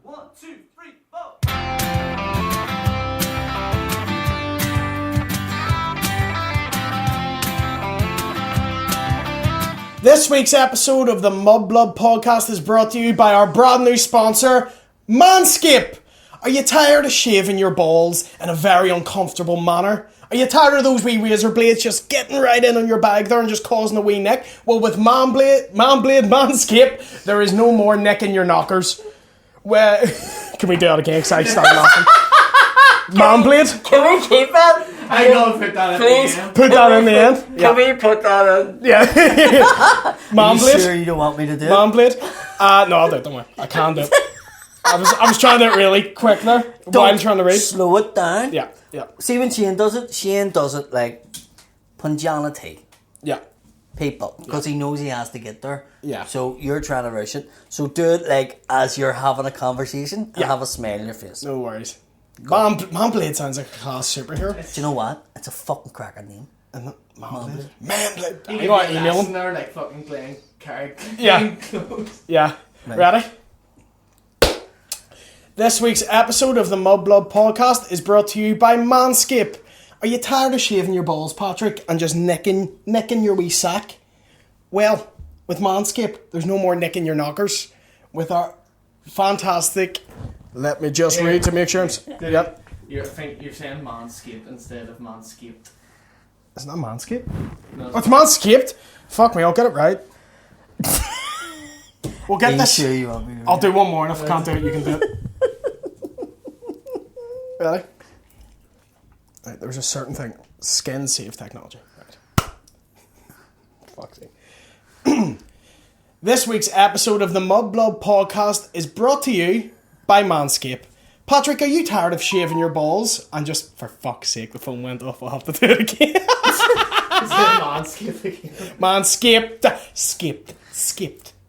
1, 2, 3, 4. This week's episode of the Mudblood podcast is brought to you by our brand new sponsor, Manscaped. Are you tired of shaving your balls in a very uncomfortable manner? Are you tired of those wee razor blades just getting right in on your bag there and just causing a wee nick? Well, with Manscaped, there is no more nick in your knockers. Well, can we do it again? Because I started laughing. Manblade? Can we keep that? I know, put that in the end. Put that in the end. Can we put that in? Yeah. Manblade? Are you sure you don't want me to do it? Manblade? No, I'll do it, don't worry. I can do it. I was trying to do it really quick there while I'm trying to read. Slow it down. Yeah. See when Shane does it like punctuality. Yeah. People, because he knows he has to get there. Yeah. So you're trying to rush it. So do it like as you're having a conversation and have a smile on your face. No worries. Manblade sounds like a class superhero. Do you know what? It's a fucking cracking name. Manblade. You You want to can email be him? there like fucking playing card. Yeah. Clothes. Yeah. Right. Ready? This week's episode of the Mudblood podcast is brought to you by Manscaped. Are you tired of shaving your balls, Patrick, and just nicking your wee sack? Well, with Manscaped, there's no more nicking your knockers. With our fantastic... Let me just read to make sure I'm... Yep. You're saying Manscaped instead of Manscaped. Isn't that Manscaped? No. Oh, it's Manscaped? Fuck me, I'll get it right. We'll get Are you this. sure you want me to? I'll do one more, and if I can't do it, you can do it. Ready? Right, there's a certain thing. Skin safe technology. Right. Fuck's sake. This week's episode of the Mudblood podcast is brought to you by Manscaped. Patrick, are you tired of shaving your balls? And just, for fuck's sake, the phone went off. I'll have to do it again. Is it Manscaped again? Manscaped.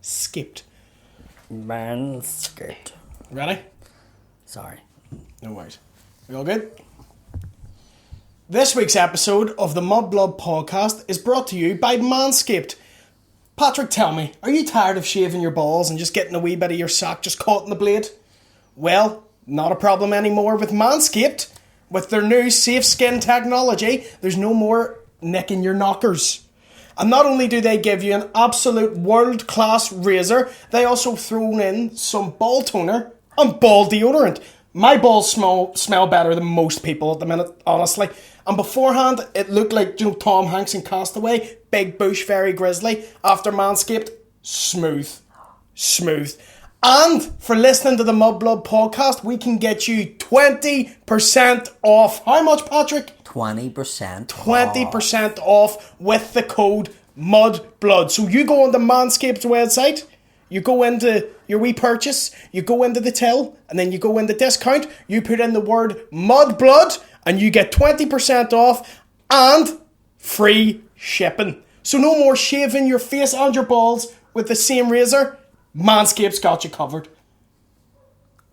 Skipped. Manscaped. Ready? Sorry. No worries. We all good? This week's episode of the Mudblood podcast is brought to you by Manscaped. Patrick, tell me, are you tired of shaving your balls and just getting a wee bit of your sack just caught in the blade? Well, not a problem anymore with Manscaped. With their new safe skin technology, there's no more nicking your knockers. And not only do they give you an absolute world-class razor, they also throw in some ball toner and ball deodorant. My balls smell better than most people at the minute, honestly. And beforehand, it looked like, Tom Hanks in Castaway, big bush, very grizzly. After Manscaped, smooth. And for listening to the Mudblood podcast, we can get you 20% off. How much, Patrick? 20%. 20% off with the code MUDBLOOD. So you go on the Manscaped website, you go into your wee purchase, you go into the till, and then you go into discount, you put in the word MUDBLOOD, and you get 20% off and free shipping. So no more shaving your face and your balls with the same razor. Manscaped's got you covered.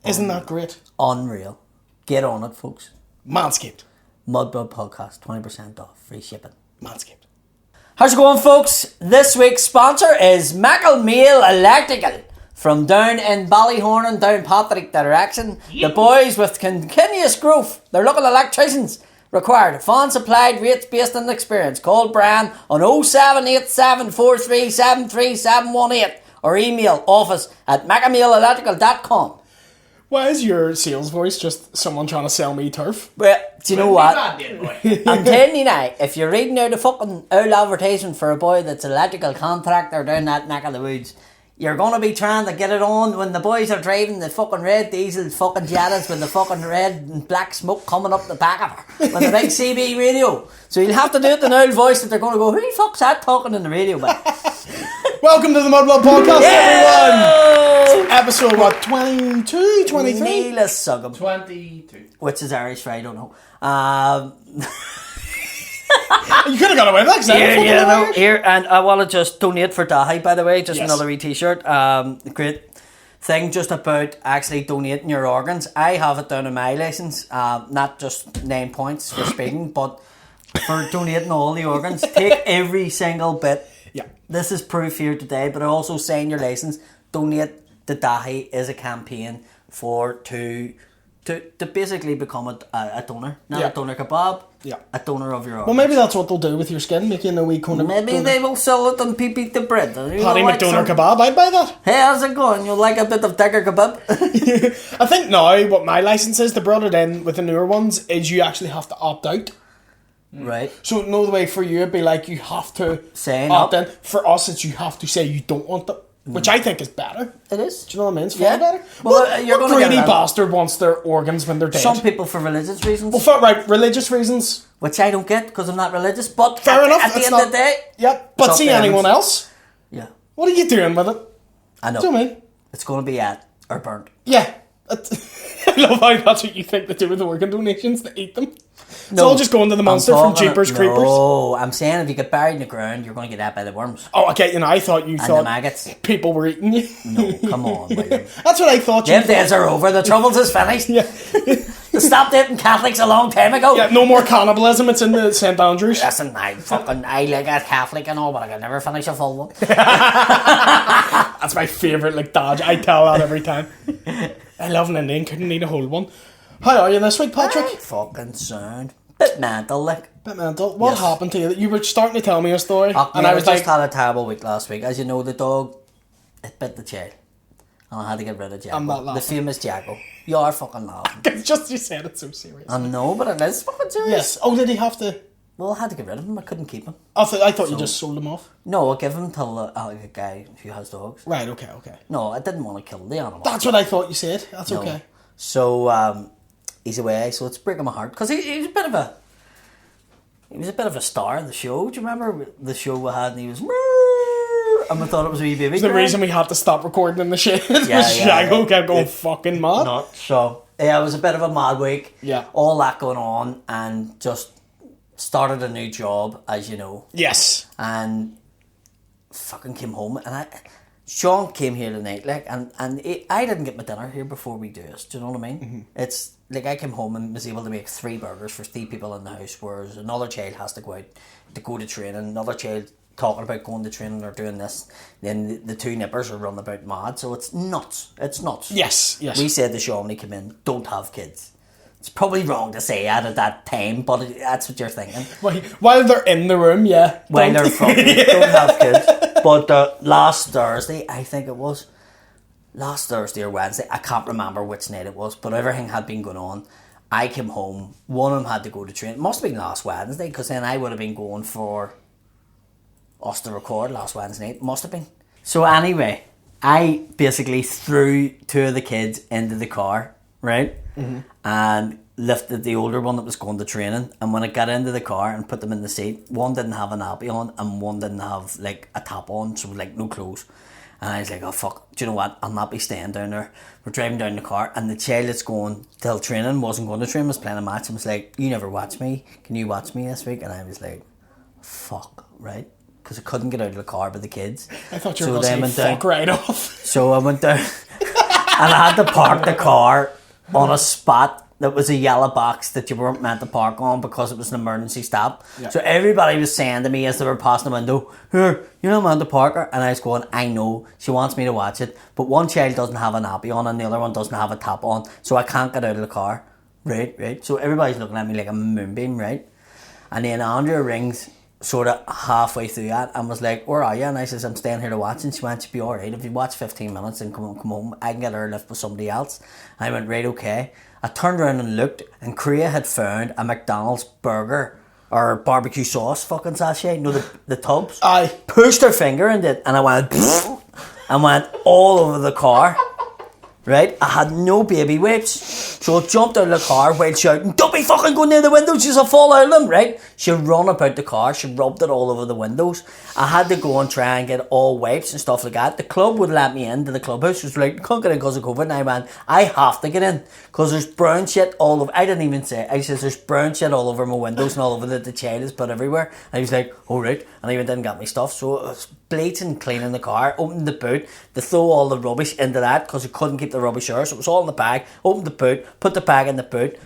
Isn't that great? Unreal. Get on it, folks. Manscaped. Mudblood podcast, 20% off, free shipping. Manscaped. How's it going, folks? This week's sponsor is Macklemore Electrical. From down in Ballyhorn and down Patrick direction, the boys with continuous growth, they're looking electricians. Required fan supplied rates based on experience. Call Brian on 07874373718 or email office@mackameelelectrical.com. Why is your sales voice just someone trying to sell me turf? Well, do you know what? Bad, dear boy. I'm telling you now, if you're reading out a fucking old advertisement for a boy that's an electrical contractor down that neck of the woods, you're going to be trying to get it on when the boys are driving the fucking red diesel fucking Jettas with the fucking red and black smoke coming up the back of her with a big CB radio. So you'll have to do it in an old voice that they're going to go, who the fuck's that talking in the radio about? Welcome to the Mudblood podcast, everyone! Yo! Episode, what, 22, 23? Neil Suggum, 22. which is Irish for I don't know. You could have got away with that, because Here, and I want to just donate for Dahi, by the way, just Yes. another wee t-shirt. Great thing just about actually donating your organs. I have it down in my licence, not just 9 points for speeding, but for donating all the organs. Take every single bit. Yeah. This is proof here today, but also sign your licence. Donate to Dahi is a campaign to basically become a donor. Not Yeah. a doner kebab, Yeah. a donor of your Well, organs. maybe that's what they'll do with your skin, make you a wee kind of... Maybe they will sell it on PP the bread. You Paddy know, like McDoner some- kebab, I'd buy that. Hey, how's it going? You like a bit of tiger kebab? I think now what my license is, they brought it in with the newer ones, is you actually have to opt out. Right. So no the way for you it'd be like you have to Sign opt up. in. For us it's you have to say you don't want it. Which I think is better. It is. Do you know what I mean? It's Yeah. far better. Well, What, you're what gonna get greedy that. bastard wants their organs when they're dead? Some people for religious reasons, Well, for, right, religious reasons. which I don't get because I'm not religious. But Fair enough. at the it's end not, of the day, Yep. But it's see up to anyone them. else? yeah, What are you doing with it? I know. Do you know what I mean? It's going to be at or burnt. Yeah. I love how that's what you think they do with organ donations, they eat them. It's No, all just going to the monster I'm from talking- Jeepers Creepers. No, I'm saying if you get buried in the ground, you're going to get ate by the worms Oh, okay, I thought you and the thought maggots. people were eating you. No, come on, William. That's what I thought you Them thought. days are over. The troubles is finished. Yeah. They stopped eating Catholics a long time ago. Yeah, no more cannibalism, it's in the St. Andrews. Listen, I like a Catholic and all, but I can never finish a full one. That's my favourite, dodge. I tell that every time. I love an Indian, couldn't eat a whole one. How are you this week, Patrick? Fucking sound. Bit mental, like. Bit mental. What Yes. happened to you? You were starting to tell me a story, And and I was just like, had a terrible week last week. As you know, the dog, it bit the child. And I had to get rid of Jacko. I'm not The laughing. famous Jacko. You are fucking laughing. it's just you said it so serious. I know, but it is fucking serious. Yes. Oh, did he have to? Well, I had to get rid of him. I couldn't keep him. I thought you just sold him off. No, I give him to a guy who has dogs. Right. Okay. Okay. No, I didn't want to kill the animal. That's what I thought you said. That's No. okay. So he's away. So it's breaking my heart because he was a bit of a. He was a bit of a star in the show. Do you remember the show we had? And he was. And we thought it was a wee baby. The reason we had to stop recording in the shade was Yeah, Shago yeah. kept going fucking mad. Not so. Yeah, it was a bit of a mad week. Yeah. All that going on, and just started a new job, as you know, Yes. and fucking came home, and Sean came here tonight, I didn't get my dinner here before we do this. Do you know what I mean? Mm-hmm. It's like I came home and was able to make 3 burgers for 3 people in the house, whereas another child has to go out to go to training, another child talking about going to training or doing this, then the 2 nippers are running about mad, so it's nuts. It's nuts. Yes. Yes. We said to Sean when he came in, don't have kids. It's probably wrong to say that at that time, but that's what you're thinking. While they're in the room, yeah. While Don't- they're fucking, don't have kids. But last Thursday, I think it was, last Thursday or Wednesday, I can't remember which night it was, but everything had been going on. I came home, one of them had to go to train. It must have been last Wednesday, because then I would have been going for us to record last Wednesday night. Must have been. So anyway, I basically threw 2 of the kids into the car, right? Mm-hmm. And lifted the older one that was going to training. And when I got into the car and put them in the seat, one didn't have a nappy on and one didn't have a top on, so no clothes. And I was like, oh fuck, do you know what? I'll not be staying down there. We're driving down the car, and the child that's going till training, wasn't going to train, was playing a match, and was like, you never watch me. Can you watch me this week? And I was like, fuck, right? Because I couldn't get out of the car with the kids. I thought you were then going to say went fuck down. right off. So I went down, and I had to park the car on a spot that was a yellow box that you weren't meant to park on because it was an emergency stop. Yeah. So everybody was saying to me as they were passing the window, here, you're not meant to park her. And I was going, I know, she wants me to watch it, but one child doesn't have a nappy on and the other one doesn't have a top on, so I can't get out of the car. Right. So everybody's looking at me like a moonbeam, right? And then Andrea rings sort of halfway through that and was like, where are you? And I says, I'm staying here to watch. And she went, she'll be alright. If you watch 15 minutes and come home, I can get her a lift with somebody else. And I went, right, okay. I turned around and looked, and Korea had found a McDonald's burger or barbecue sauce fucking sachet, you know, the tubs. Aye. Pushed her finger in it, and I went, and went all over the car. Right? I had no baby wipes. So I jumped out of the car while shouting, don't be fucking going near the windows, she'll fall out of them, right? She run about the car, she rubbed it all over the windows. I had to go and try and get all wipes and stuff like that. The club would let me into the clubhouse. It was like, you can't get in because of COVID. And I went, I have to get in because there's brown shit all over. I didn't even say it. I said, there's brown shit all over my windows and all over the child is put everywhere. And he was like, all right. And I went in and got my stuff. So I was bleaching, cleaning the car, opened the boot, to throw all the rubbish into that because I couldn't keep the rubbish there. So it was all in the bag, opened the boot, put the bag in the boot,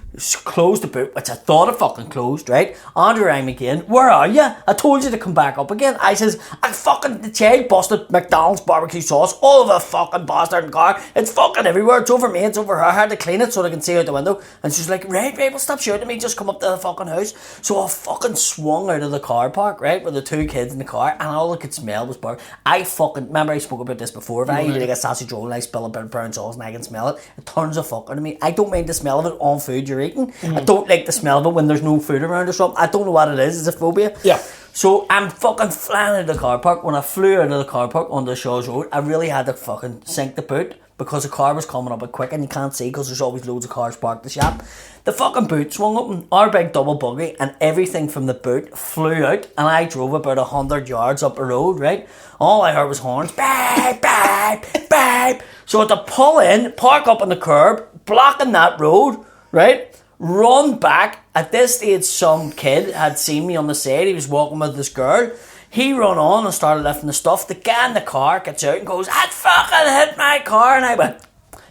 closed the boot, which I thought it fucking closed, right? Andrew rang me again. Where are you? I told you to come back up again. I says, the child busted McDonald's barbecue sauce all over the fucking bastard car. It's fucking everywhere. It's over me, it's over her. I had to clean it so they can see out the window. And she's like, right, well, stop shooting at me. Just come up to the fucking house. So I fucking swung out of the car park, right, with the two kids in the car, and all I could smell was burnt. Remember I spoke about this before. If I eat like a sausage roll and I spill a bit of brown sauce and I can smell it, it turns the fuck out of me. I don't mind the smell of it on food you're eating. I don't like the smell of it when there's no food around or something. I don't know what it is. It's a phobia. Yeah. So I'm fucking flying out of the car park. When I flew out of the car park onto the Shaw's Road, I really had to fucking sink the boot because the car was coming up a quick and you can't see because there's always loads of cars parked at the shop. The fucking boot swung open, our big double buggy, and everything from the boot flew out, and I drove about 100 yards up the road, right? All I heard was horns, beep, beep, beep. So I had to pull in, park up on the curb, blocking that road, right? Run back. At this stage, some kid had seen me on the side. He was walking with this girl. He run on and started lifting the stuff. The guy in the car gets out and goes, "I fucking hit my car." And I went,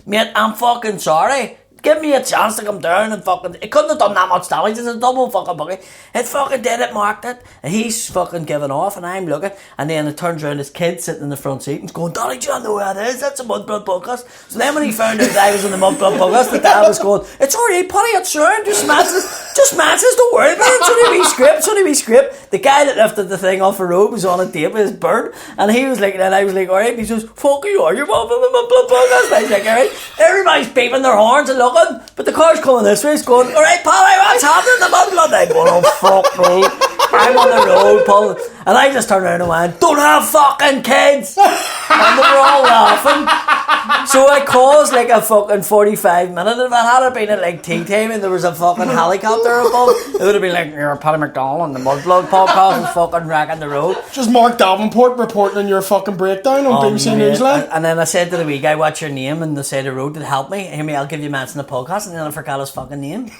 "Mate, I'm fucking sorry. Give me a chance to come down and fucking..." It couldn't have done that much damage. It's a double fucking buggy. It fucking did it, marked it. And he's fucking giving off and I'm looking. And then it turns around, his kid sitting in the front seat and he's going, "Daddy, do you know who that is? That's a Mudblood podcast." So then when he found out I was in the Mudblood podcast, the dad was going, "It's alright, Paddy, it's around. Just matches, don't worry about it. It's only wee script. The guy that lifted the thing off the road was on a date with his bird. And he was like, and I was like, "Alright." And he says, "Fuck you, are you mom from the Mudblood podcast?" And I was like, "Alright." Everybody's beeping their horns and looking. But the car's coming this way. It's going, "Alright, Paddy, what's happening to the Mudblood?" I'm going, "Oh, fuck me." I'm on the road, Paul. And I just turned around and went, "Don't have fucking kids." And they were all laughing. So it caused like a fucking 45 minutes. If it had been at like tea time and there was a fucking helicopter above, it would have been like, "You're Paddy McDonald on the Mudblood podcast and fucking wrecking the road." Just Mark Davenport reporting on your fucking breakdown on BBC Newsline. And then I said to the wee guy, "What's your name?" And the side of the road to help me. "Hear me, I'll give you mention the podcast." And then I forgot his fucking name.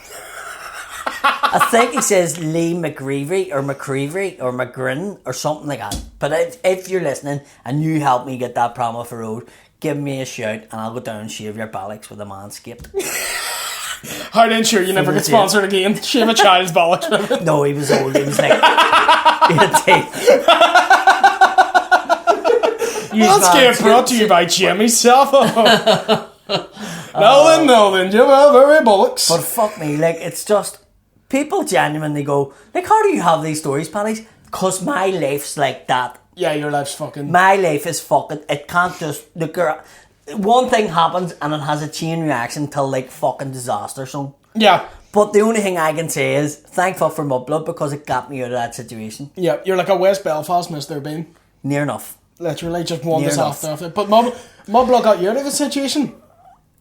I think he says Lee McGreevy or McCreevy or McGrin or something like that. But if you're listening and you help me get that prom off the road, give me a shout and I'll go down and shave your bollocks with a Manscaped. How then sure you never get sponsored again? Shave a child's bollocks with it. No, he was old. He was like... he had teeth. Manscaped brought to you by Jimmy Savile. Now then, you have very bollocks. But fuck me, like, it's just... People genuinely go, like, "How do you have these stories, Paddy?" Because my life's like that. Yeah, your life's fucking... My life is fucking... It can't just... Look, one thing happens and it has a chain reaction till, like, fucking disaster. So... Yeah. But the only thing I can say is, thankful for Mudblood because it got me out of that situation. Yeah, you're like a West Belfast Mr. Bean. Near enough. Literally, just one disaster after. But Mudblood got you out of a situation.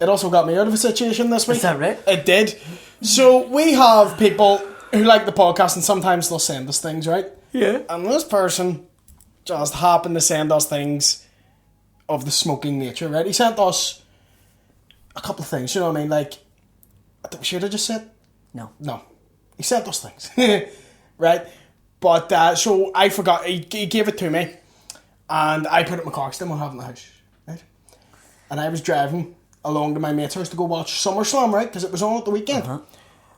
It also got me out of a situation this week. Is that right? It did. So we have people who like the podcast and sometimes they'll send us things, right? Yeah. And this person just happened to send us things of the smoking nature, right? He sent us a couple of things, you know what I mean? Like, should I just said? No. He sent us things, right? But, so I forgot, he gave it to me and I put it in my car, still don't have it in the house, right? And I was driving along to my mate's house to go watch SummerSlam, right? Because it was on at the weekend. And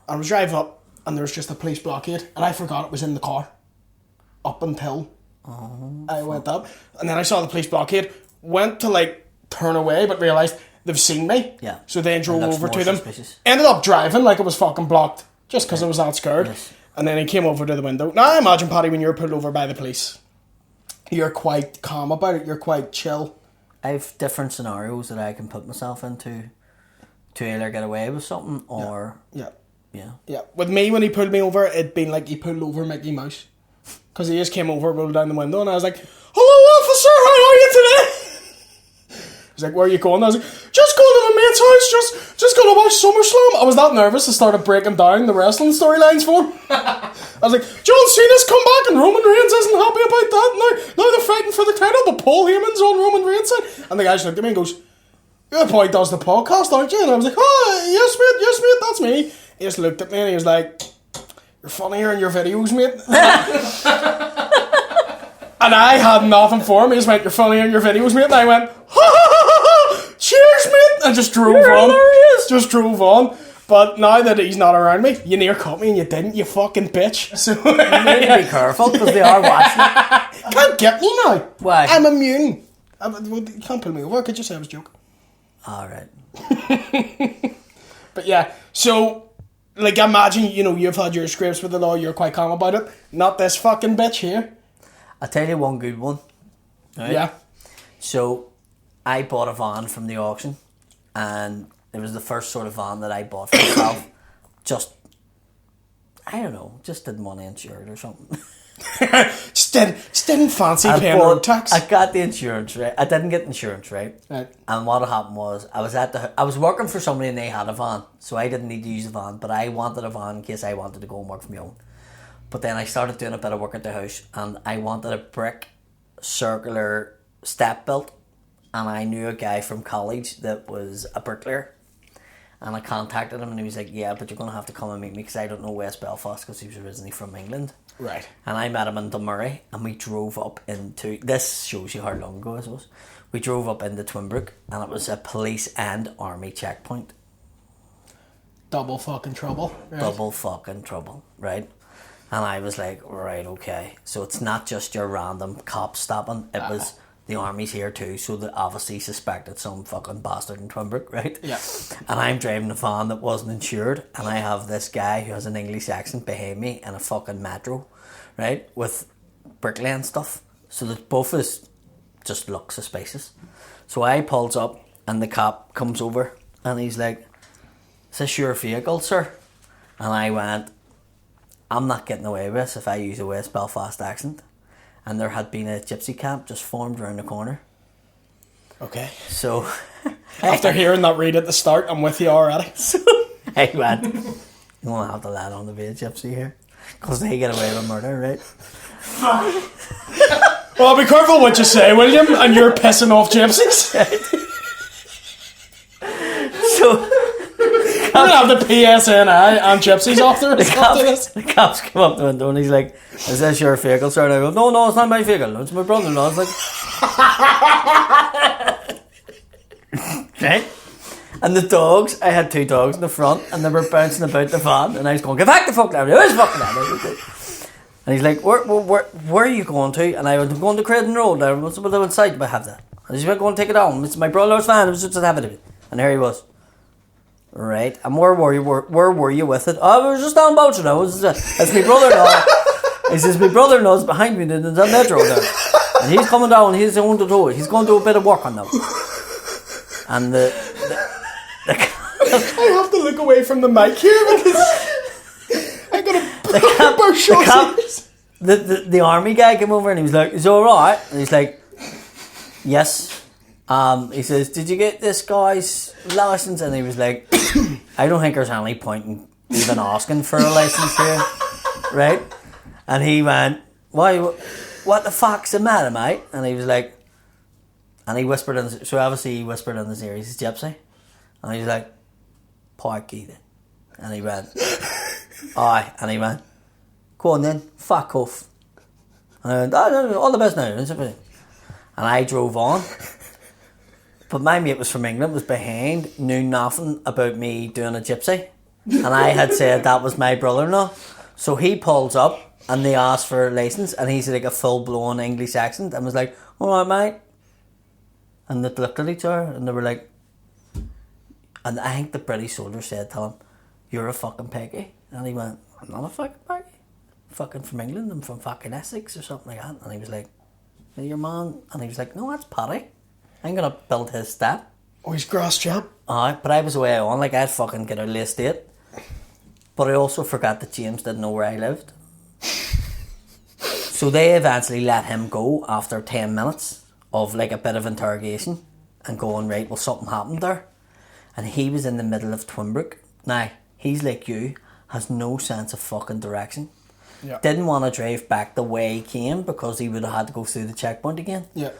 I was driving up and there was just a police blockade and I forgot it was in the car up until I went up. And then I saw the police blockade, went to like turn away but realised they've seen me. Yeah. So then drove over to them. Suspicious. Ended up driving like it was fucking blocked just because I was that scared. Yes. And then he came over to the window. Now I imagine, Paddy, when you're pulled over by the police, you're quite calm about it, you're quite chill. I have different scenarios that I can put myself into to either get away with something or... Yeah. Yeah. With me, when he pulled me over, it'd been like he pulled over Mickey Mouse. Because he just came over, rolled down the window, and I was like, "Hello, officer, how are you today?" He's like, "Where are you going?" I was like, "Just going to my mate's house, just going to watch SummerSlam." I was that nervous, I started breaking down the wrestling storylines for him. I was like, "John Cena's come back and Roman Reigns isn't happy about that. Now they're fighting for the title, but Paul Heyman's on Roman Reigns' side." And the guy just looked at me and goes, "Your boy does the podcast, aren't you?" And I was like, "Oh, yes mate, that's me." He just looked at me and he was like, "You're funnier in your videos, mate." And I had nothing for him. He just went, "You're funnier in your videos, mate." And I went, "Ha ha ha ha ha! Cheers, mate!" And just drove on. Hilarious. Just drove on. But now that he's not around me, you near cut me and you didn't, you fucking bitch. So You need to be careful because they are watching. can't get me now. Why? I'm immune. You can't pull me over. I could just say I was joking. Alright. But yeah, so like imagine, you've had your scrapes with the law, you're quite calm about it. Not this fucking bitch here. I'll tell you one good one. Right? Yeah. So, I bought a van from the auction, and it was the first sort of van that I bought for myself. Just didn't want to insure it or something. Just didn't fancy paying road tax. I got the insurance, right? I didn't get insurance, right? Right. And what happened was, I was working for somebody and they had a van, so I didn't need to use a van, but I wanted a van in case I wanted to go and work for my own. But then I started doing a bit of work at the house, and I wanted a brick circular step built, and I knew a guy from college that was a bricklayer, and I contacted him and he was like, yeah, but you're going to have to come and meet me because I don't know West Belfast because he was originally from England. Right. And I met him in Dunmurry, and we drove up into, this shows you how long ago this was, we drove up into Twinbrook, and it was a police and army checkpoint. Double fucking trouble. Right? Double fucking trouble, right? And I was like, right, okay. So it's not just your random cop stopping. It was the army's here too. So they obviously suspected some fucking bastard in Twinbrook, right? Yeah. And I'm driving a van that wasn't insured. And I have this guy who has an English accent behind me in a fucking metro, right? With bricklaying stuff. So that both of us just look suspicious. So I pulls up and the cop comes over and he's like, is this your vehicle, sir? And I went, I'm not getting away with this if I use a West Belfast accent. And there had been a gypsy camp just formed around the corner. Okay. So After hearing that read at the start, I'm with you already. So I went, you won't have to let on to be a gypsy here. Because they get away with murder, right? Well, be careful what you say, William, and you're pissing off gypsies. So We're going to have the PSNI and gypsies after this. the cops come up to the window and he's like, is this your vehicle, sir? And I go, no, it's not my vehicle. It's my brother-in-law's. Like, right? And the dogs, I had 2 dogs in the front and they were bouncing about the van and I was going, get back the fuck down. Who's fucking down? And he's like, where are you going to? And I went, I'm going to Creighton Road. I was inside, but I have that. And he's like, go and take it on. It's my brother's van. It was just a habit of it. And here he was. Right, and where were you with it? Oh, we were just down Boucher now. It's my brother-in-law. He says, my brother-in-law's behind me in the metro there. And he's coming down, he's on the door. He's going to do a bit of work on them. And the I have to look away from the mic here because I got a burst short. The army guy came over and he was like, is it alright? And he's like, yes. He says, did you get this guy's license? And he was like, I don't think there's any point in even asking for a license here, right? And he went, why, what the fuck's the matter, mate? And he was like, and he whispered in his, so obviously he whispered in his ear, he's a gypsy. And he was like, Parky then. And he went, aye. And he went, go on then, fuck off. And I went, oh, all the best now. And I drove on. But my mate was from England, was behind, knew nothing about me doing a gypsy. And I had said that was my brother-in-law. So he pulls up and they asked for a license and he's like a full-blown English accent and was like, alright mate. And they looked at each other and they were like, and I think the British soldier said to him, you're a fucking peggy. And he went, I'm not a fucking peggy. I'm fucking from England, I'm from fucking Essex or something like that. And he was like, your man? And he was like, no, that's Paddy. I'm going to build his stat. Oh, he's grass chap. But I was away on, like I'd fucking get a late state. But I also forgot that James didn't know where I lived. So they eventually let him go after 10 minutes of like a bit of interrogation and going, right, well something happened there. And he was in the middle of Twinbrook. Now, he's like you, has no sense of fucking direction. Yeah. Didn't want to drive back the way he came because he would have had to go through the checkpoint again. Yeah.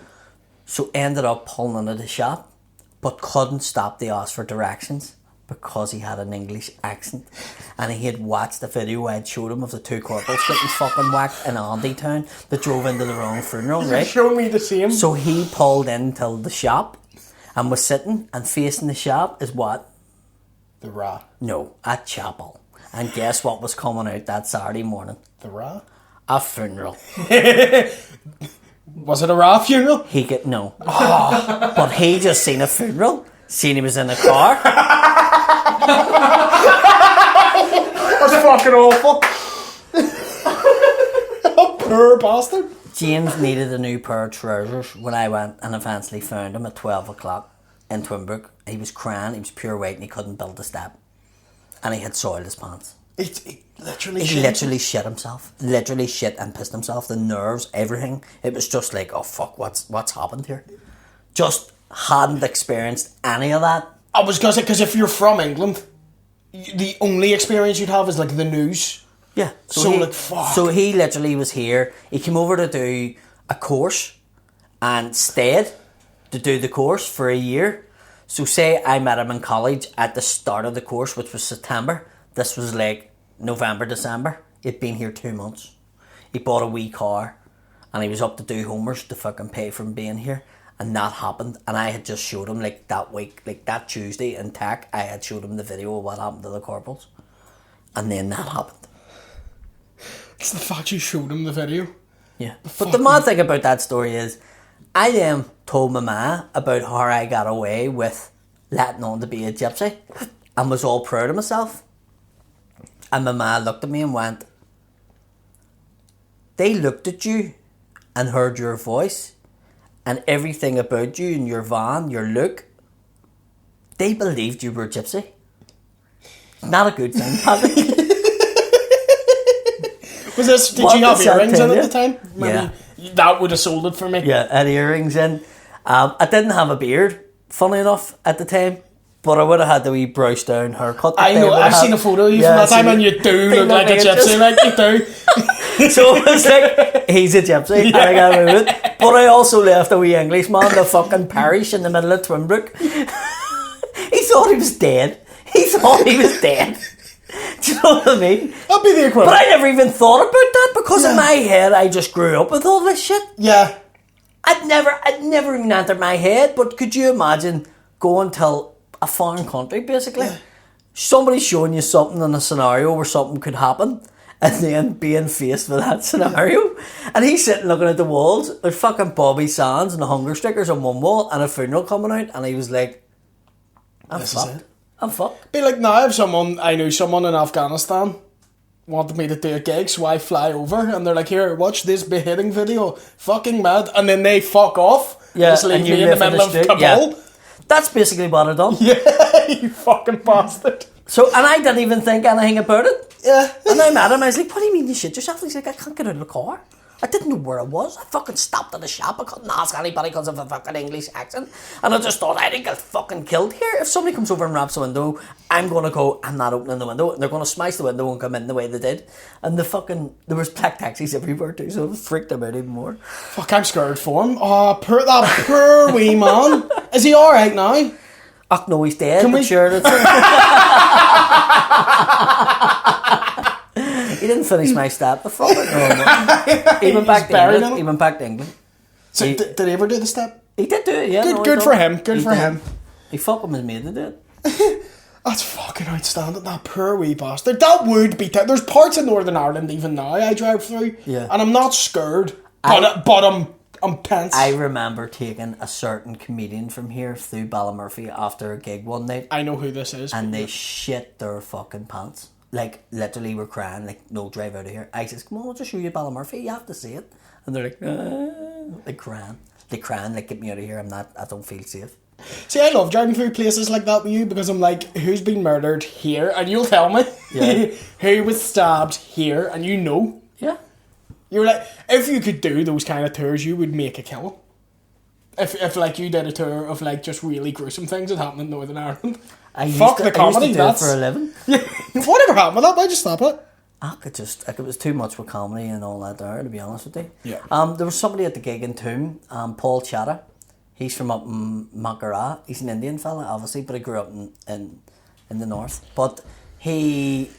So ended up pulling into the shop, but couldn't stop the ask for directions because he had an English accent. And he had watched the video I had showed him of the 2 corporals getting fucking whacked in Andy Town that drove into the wrong funeral, right? Show me the same. So he pulled into the shop and was sitting, and facing the shop is what? The Ra. No, at chapel. And guess what was coming out that Saturday morning? The Ra? A funeral. Was it a Ra funeral? He get no. But he just seen a funeral. Seen he was in a car. That's fucking awful. A poor bastard. James needed a new pair of trousers when I went and eventually found him at 12 o'clock in Twinbrook. He was crying, he was pure white and he couldn't build a step. And he had soiled his pants. He literally He shit. literally shit himself. Literally shit and pissed himself. The nerves, everything. It was just like, oh fuck, what's happened here? Just hadn't experienced any of that. I was gonna say, because if you're from England, the only experience you'd have is like the news. Yeah. Fuck. So he literally was here. He came over to do a course and stayed to do the course for a year. So say I met him in college at the start of the course, which was September. This was like November, December. He'd been here 2 months. He bought a wee car and he was up to do homework to fucking pay for him being here. And that happened. And I had just showed him like that week, like that Tuesday in tech, I had showed him the video of what happened to the corporals. And then that happened. It's the fact you showed him the video. Yeah. But the mad thing about that story is I then told my ma about how I got away with letting on to be a gypsy and was all proud of myself. And my ma looked at me and went, they looked at you and heard your voice and everything about you and your van, your look. They believed you were a gypsy. Not a good thing, Patrick. Was this? Did What you have does that earrings in tell at you? the time? Yeah. That would have sold it for me. Yeah, I had earrings in. I didn't have a beard, funny enough, at the time. But I would have had the wee brush down haircut. I know, I've seen a photo of you from that time and you do look like a gypsy, like you do. So it was like, he's a gypsy, and I got away with it. But I also left a wee Englishman, the fucking parish in the middle of Twinbrook. He thought he was dead. Do you know what I mean? That'd be the equivalent. But I never even thought about that because in my head I just grew up with all this shit. Yeah. I'd never even entered my head, but could you imagine going to a foreign country basically? Yeah. Somebody showing you something in a scenario where something could happen and then being faced with that scenario. And he's sitting looking at the walls, there's fucking Bobby Sands and the hunger stickers on one wall and a funeral coming out and he was like, I'm fucked. Be like now if I knew someone in Afghanistan wanted me to do a gig, so I fly over and they're like, here, watch this beheading video, fucking mad, and then they fuck off. Yeah, just leave me in the middle of Kabul. Yeah. That's basically what I done. Yeah, you fucking bastard. So, and I didn't even think anything about it. Yeah. And I met him, I was like, what do you mean you shit yourself? He's like, I can't get out of the car. I didn't know where I was. I fucking stopped at a shop. I couldn't ask anybody because of a fucking English accent. And I just thought, I didn't get fucking killed here. If somebody comes over and raps the window, I'm going to go, I'm not opening the window. And they're going to smash the window and come in the way they did. And there was black taxis everywhere too, so it freaked him out even more. Fuck, I'm scared for him. Oh, that poor wee man. Is he alright now? Oh, no, he's dead. Can we... Sure, he didn't finish my stat before. He went back to England. He went back to England. So did he ever do the step? He did do it, yeah. Good for him. Good for him. He fucking was made to do it. That's fucking outstanding. That poor wee bastard. That would be... There's parts of Northern Ireland even now I drive through. Yeah. And I'm not scared. But I'm tense. I remember taking a certain comedian from here through Ballymurphy after a gig one night. I know who this is. And they shit their fucking pants. Like, literally were crying, like, no, drive out of here. I says, come on, I'll just show you Ballymurphy, you have to see it. And they're like, They crying, like, get me out of here, I don't feel safe. See, I love driving through places like that with you because I'm like, who's been murdered here? And you'll tell me. Yeah. Who was stabbed here, and you know. Yeah. You're like, if you could do those kind of tours, you would make a killing. If like you did a tour of like just really gruesome things that happened in Northern Ireland. Fuck the comedy, I used to do it for a living. Whatever happened with that? Why'd you stop it? It was too much with comedy and all that there, to be honest with you. Yeah. There was somebody at the gig in Toom, Paul Chatter. He's from up in Makara. He's an Indian fella, obviously, but he grew up in the north. But he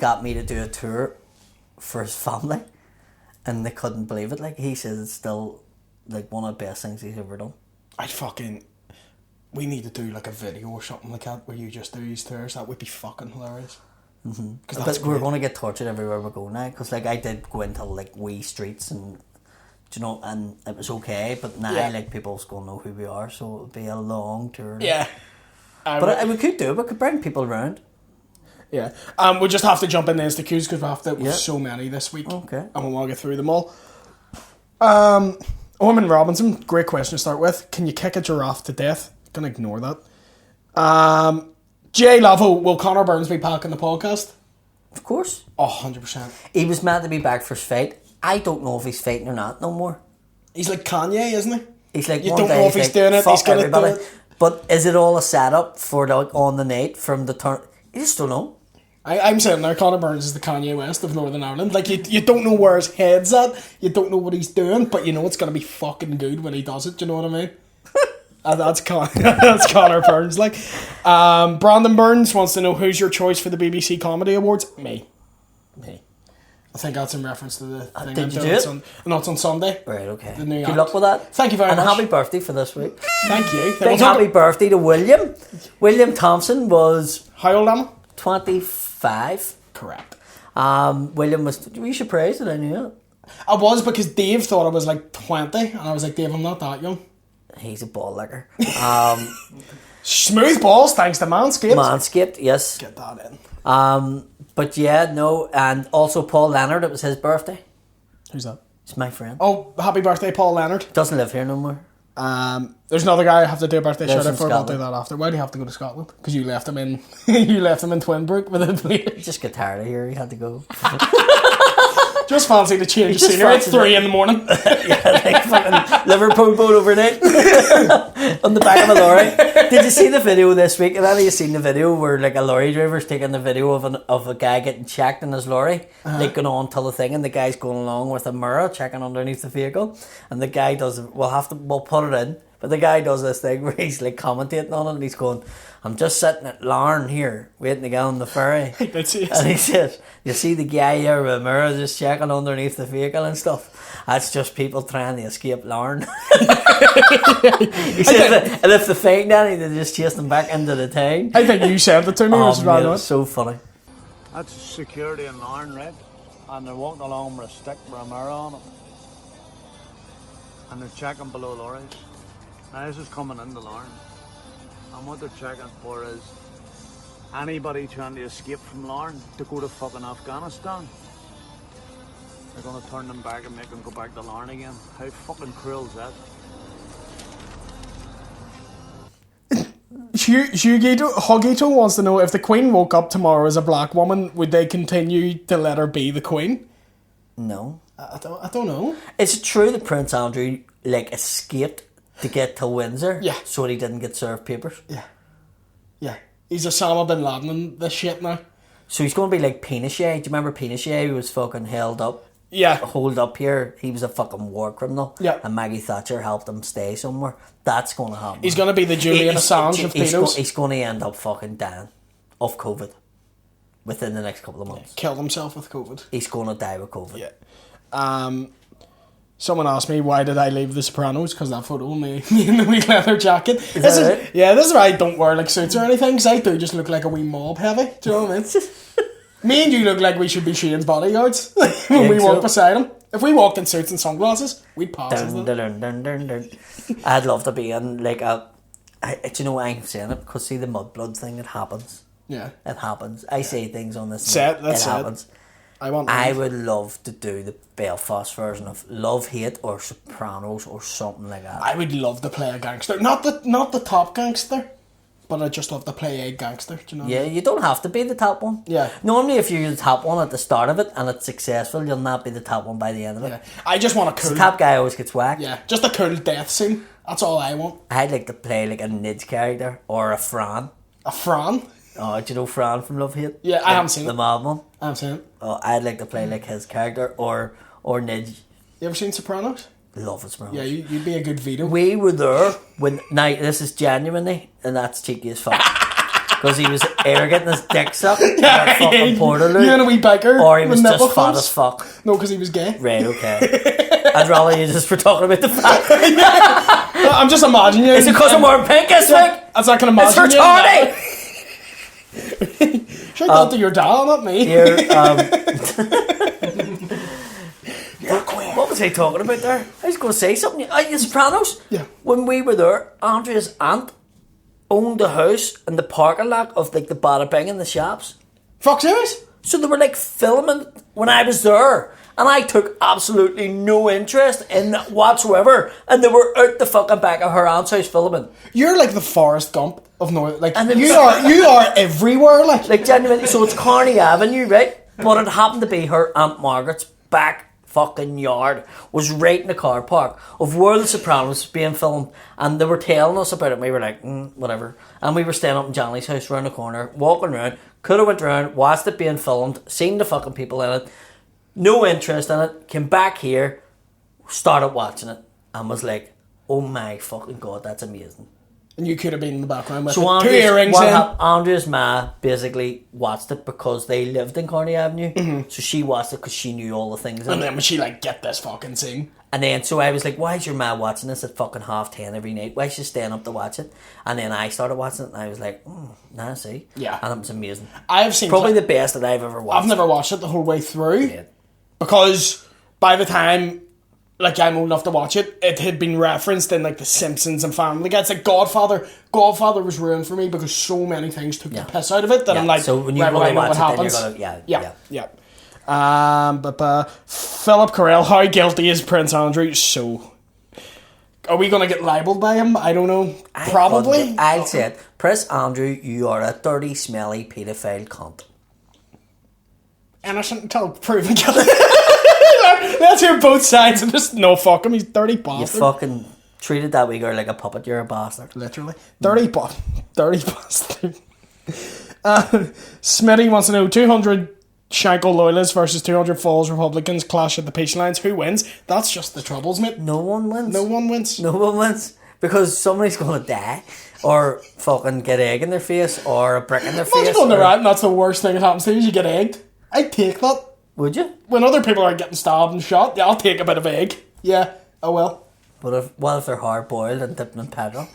got me to do a tour for his family, and they couldn't believe it. Like, he says it's still like one of the best things he's ever done. We need to do like a video or something like that where you just do these tours. That would be fucking hilarious. But we're going to get tortured everywhere we go now. Because like I did go into like wee streets and and it was okay. But now like people's going to know who we are, so it'll be a long tour. Yeah. But we could do it. We could bring people around. Yeah. We just have to jump in the Insta queues because we have to. With so many this week. Okay. And we want to get through them all. Orman Robinson, great question to start with. Can you kick a giraffe to death? Gonna ignore that. Jay Lavo, will Conor Burns be back in the podcast? Of course. 100%. He was meant to be back for his fight. I don't know if he's fighting or not no more. He's like Kanye, isn't he? He's like, you one don't day know if he's doing it, he's going to do it. But is it all a setup for like on the night from the turn? You just don't know. I'm saying now Conor Burns is the Kanye West of Northern Ireland. Like, you don't know where his head's at, you don't know what he's doing, but you know it's going to be fucking good when he does it, do you know what I mean? That's Conor Burns. Like, Brandon Burns wants to know who's your choice for the BBC Comedy Awards. Me. I think that's in reference to the thing. Did you do it? No, it's on Sunday. Right, okay. Good luck with that. Thank you very much. And happy birthday for this week. Thank you. Big happy birthday to William. William Thompson was... How old am I? 25. Correct. William was... Were you surprised that I knew it? I was, because Dave thought I was like 20, and I was like, Dave, I'm not that young. He's a ball licker. Smooth balls, thanks to Manscaped. Manscaped, yes. Get that in. But yeah, no, and also Paul Leonard, it was his birthday. Who's that? It's my friend. Oh, happy birthday, Paul Leonard. Doesn't live here no more. There's another guy I have to do a birthday shout out for. I'll do Scotland. that after. Why do you have to go to Scotland? Because you left him in Twinbrook with a player. He just got tired of here, he had to go. Just fancy to change the scenery. It's 3 a.m. Yeah, like fucking Liverpool boat overnight on the back of a lorry. Did you see the video this week? Have any of you seen the video where like a lorry driver's taking the video of a guy getting checked in his lorry, like going on till the thing, and the guy's going along with a mirror checking underneath the vehicle, and the guy does. We'll put it in. But the guy does this thing where he's like commentating on it, and he's going, I'm just sitting at Larne here, waiting to get on the ferry. And he says, you see the guy here with a mirror just checking underneath the vehicle and stuff? That's just people trying to escape Larne. He says, and if they find any, they just chase them back into the town. I think you said it to me, which is right on. It's so funny. That's security in Larne, right? And they're walking along with a stick with a mirror on it. And they're checking below lorries. Now this is coming into Larne, and what they're checking for is anybody trying to escape from Larne to go to fucking Afghanistan. They're going to turn them back and make them go back to Larne again. How fucking cruel is that? Hugito wants to know if the Queen woke up tomorrow as a black woman, would they continue to let her be the Queen? No. I don't know. Is it true that Prince Andrew like escaped to get to Windsor? Yeah. So he didn't get served papers? Yeah. He's Osama bin Laden and this shit now. So he's going to be like Pinochet. Do you remember Pinochet, who was fucking held up? Yeah. Hold up here. He was a fucking war criminal. Yeah. And Maggie Thatcher helped him stay somewhere. That's going to happen. He's going to be the Julian Assange of pedos. He's going to end up fucking dying of COVID within the next couple of months. Killed himself with COVID. He's going to die with COVID. Yeah. Someone asked me why did I leave The Sopranos, because that photo of me in the wee leather jacket. This is right? Yeah, this is why I don't wear like suits or anything, because I do just look like a wee mob heavy. Do you know what I mean? Me and you look like we should be Shane's bodyguards when we walk beside him. If we walked in suits and sunglasses, we'd pass. I'd love to be in like do you know why I'm saying it? Because see the Mudblood thing, it happens. Yeah. It happens. I say things on this. That's it happens. I would love to do the Belfast version of Love, Hate or Sopranos or something like that. I would love to play a gangster. Not the top gangster, but I'd just love to play a gangster. Do you know? Yeah, you don't have to be the top one. Yeah. Normally, if you're the top one at the start of it and it's successful, you'll not be the top one by the end of it. Yeah. I just want a cool... The top guy always gets whacked. Yeah, just a cool death scene. That's all I want. I'd like to play like a Nid's character or a Fran. A Fran? Oh, do you know Fran from Love, Hate? Yeah, I haven't seen the it. mad one. I haven't seen it. Oh, I'd like to play like his character or Nidge. You ever seen Sopranos? Love it, Sopranos. Yeah, you'd be a good Vito. We were there when... Now, this is genuinely, and that's cheeky as fuck. Because he was getting his dick sucked. That fucking Porterloo. You and a wee biker. Or he was just fat as fuck. No, because he was gay. Right, okay. I'd rather you just for talking about the fact. I'm just imagining you. Is it because I'm wearing pink this week? As I can It's imagine. for Tony! Should I go to your dad, not me? Here, what was I talking about there? I was going to say something. The Sopranos. Yeah. When we were there, Andrea's aunt owned the house in the parking lot of like the Bada Bing and the shops. Fuck serious? So they were like filming when I was there. And I took absolutely no interest in that whatsoever. And they were out the fucking back of her aunt's house filming. You're like the Forrest Gump of North. Like And it you was- are everywhere. Like Genuinely. So it's Carney Avenue, right? But it happened to be her Aunt Margaret's back fucking yard was right in the car park of where The Sopranos was being filmed, and they were telling us about it. And we were like, whatever. And we were staying up in Johnny's house round the corner, walking around. Could have went round, watched it being filmed, seen the fucking people in it. No interest in it. Came back here, started watching it, and was like, "Oh my fucking god, that's amazing." and you could have been in the background with So it. 2 earrings in. Andrea's ma basically watched it because they lived in Carney Avenue. So she watched it because she knew all the things. And then when she like, get this fucking scene. And then so I was like, why is your ma watching this at fucking 10:30 every night? Why is she staying up to watch it? And then I started watching it and I was like, nah, see. Yeah. And it was amazing. I've seen Probably the best that I've ever watched. I've never watched it the whole way through. Yeah. Because by the time like I'm old enough to watch it, it had been referenced in like The Simpsons and Family Guy. It's like Godfather. Godfather was ruined for me because so many things took the piss out of it that Yeah. I'm like, So when you right, go well, to I know watch what it, then happens. you're gonna, Yeah. But Philip Carell, how guilty is Prince Andrew? So, are we gonna get libelled by him? I don't know. Probably. I'll say it. Prince Andrew, you are a dirty, smelly, paedophile cunt. Innocent until proven guilty. Let's hear both sides and just no fuck him. He's dirty You bastard. fucking treated that wee girl like a puppet. You're a bastard. Literally. Dirty bastard. Smitty wants to know 200 Shankle loyalists versus 200 Falls Republicans clash at the peace lines. Who wins? That's just the troubles, mate. No one wins. No one wins. No one wins. Because somebody's going to die. Or fucking get egg in their face. Or a brick in their face. Imagine going to or- rat and that's the worst thing that happens to you is you get egged. I'd take that. Would you? When other people are getting stabbed and shot, yeah, I'll take a bit of egg. Yeah, I will. But what if they're hard boiled and dipped in petrol?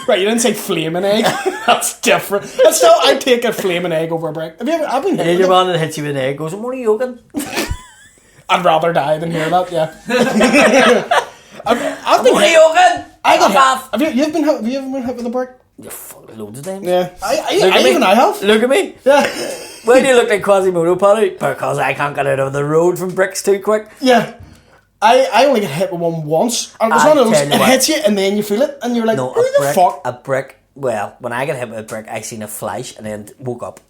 Right, you didn't say flaming egg. That's different. But still, I'd take a flaming egg over a brick. Have you ever? I've been And hit then your with it. man that hits you with an egg goes, what are you yolking? I'd rather die than hear that. Yeah. I've been What are hit. you yolking? I got Fuck hit. off. Have you ever been hit with a brick? You're fucking loads of times. Yeah. Look at me. Even I have. Look at me. Yeah. Why do you look like Quasimodo, Paddy? Because I can't get out of the road from bricks too quick. Yeah. I only get hit with one once. And it was I one of those, tell you it what. hits you and then you feel it and you're like, No, who the fuck? a brick. Well, when I get hit with a brick, I seen a flash and then woke up.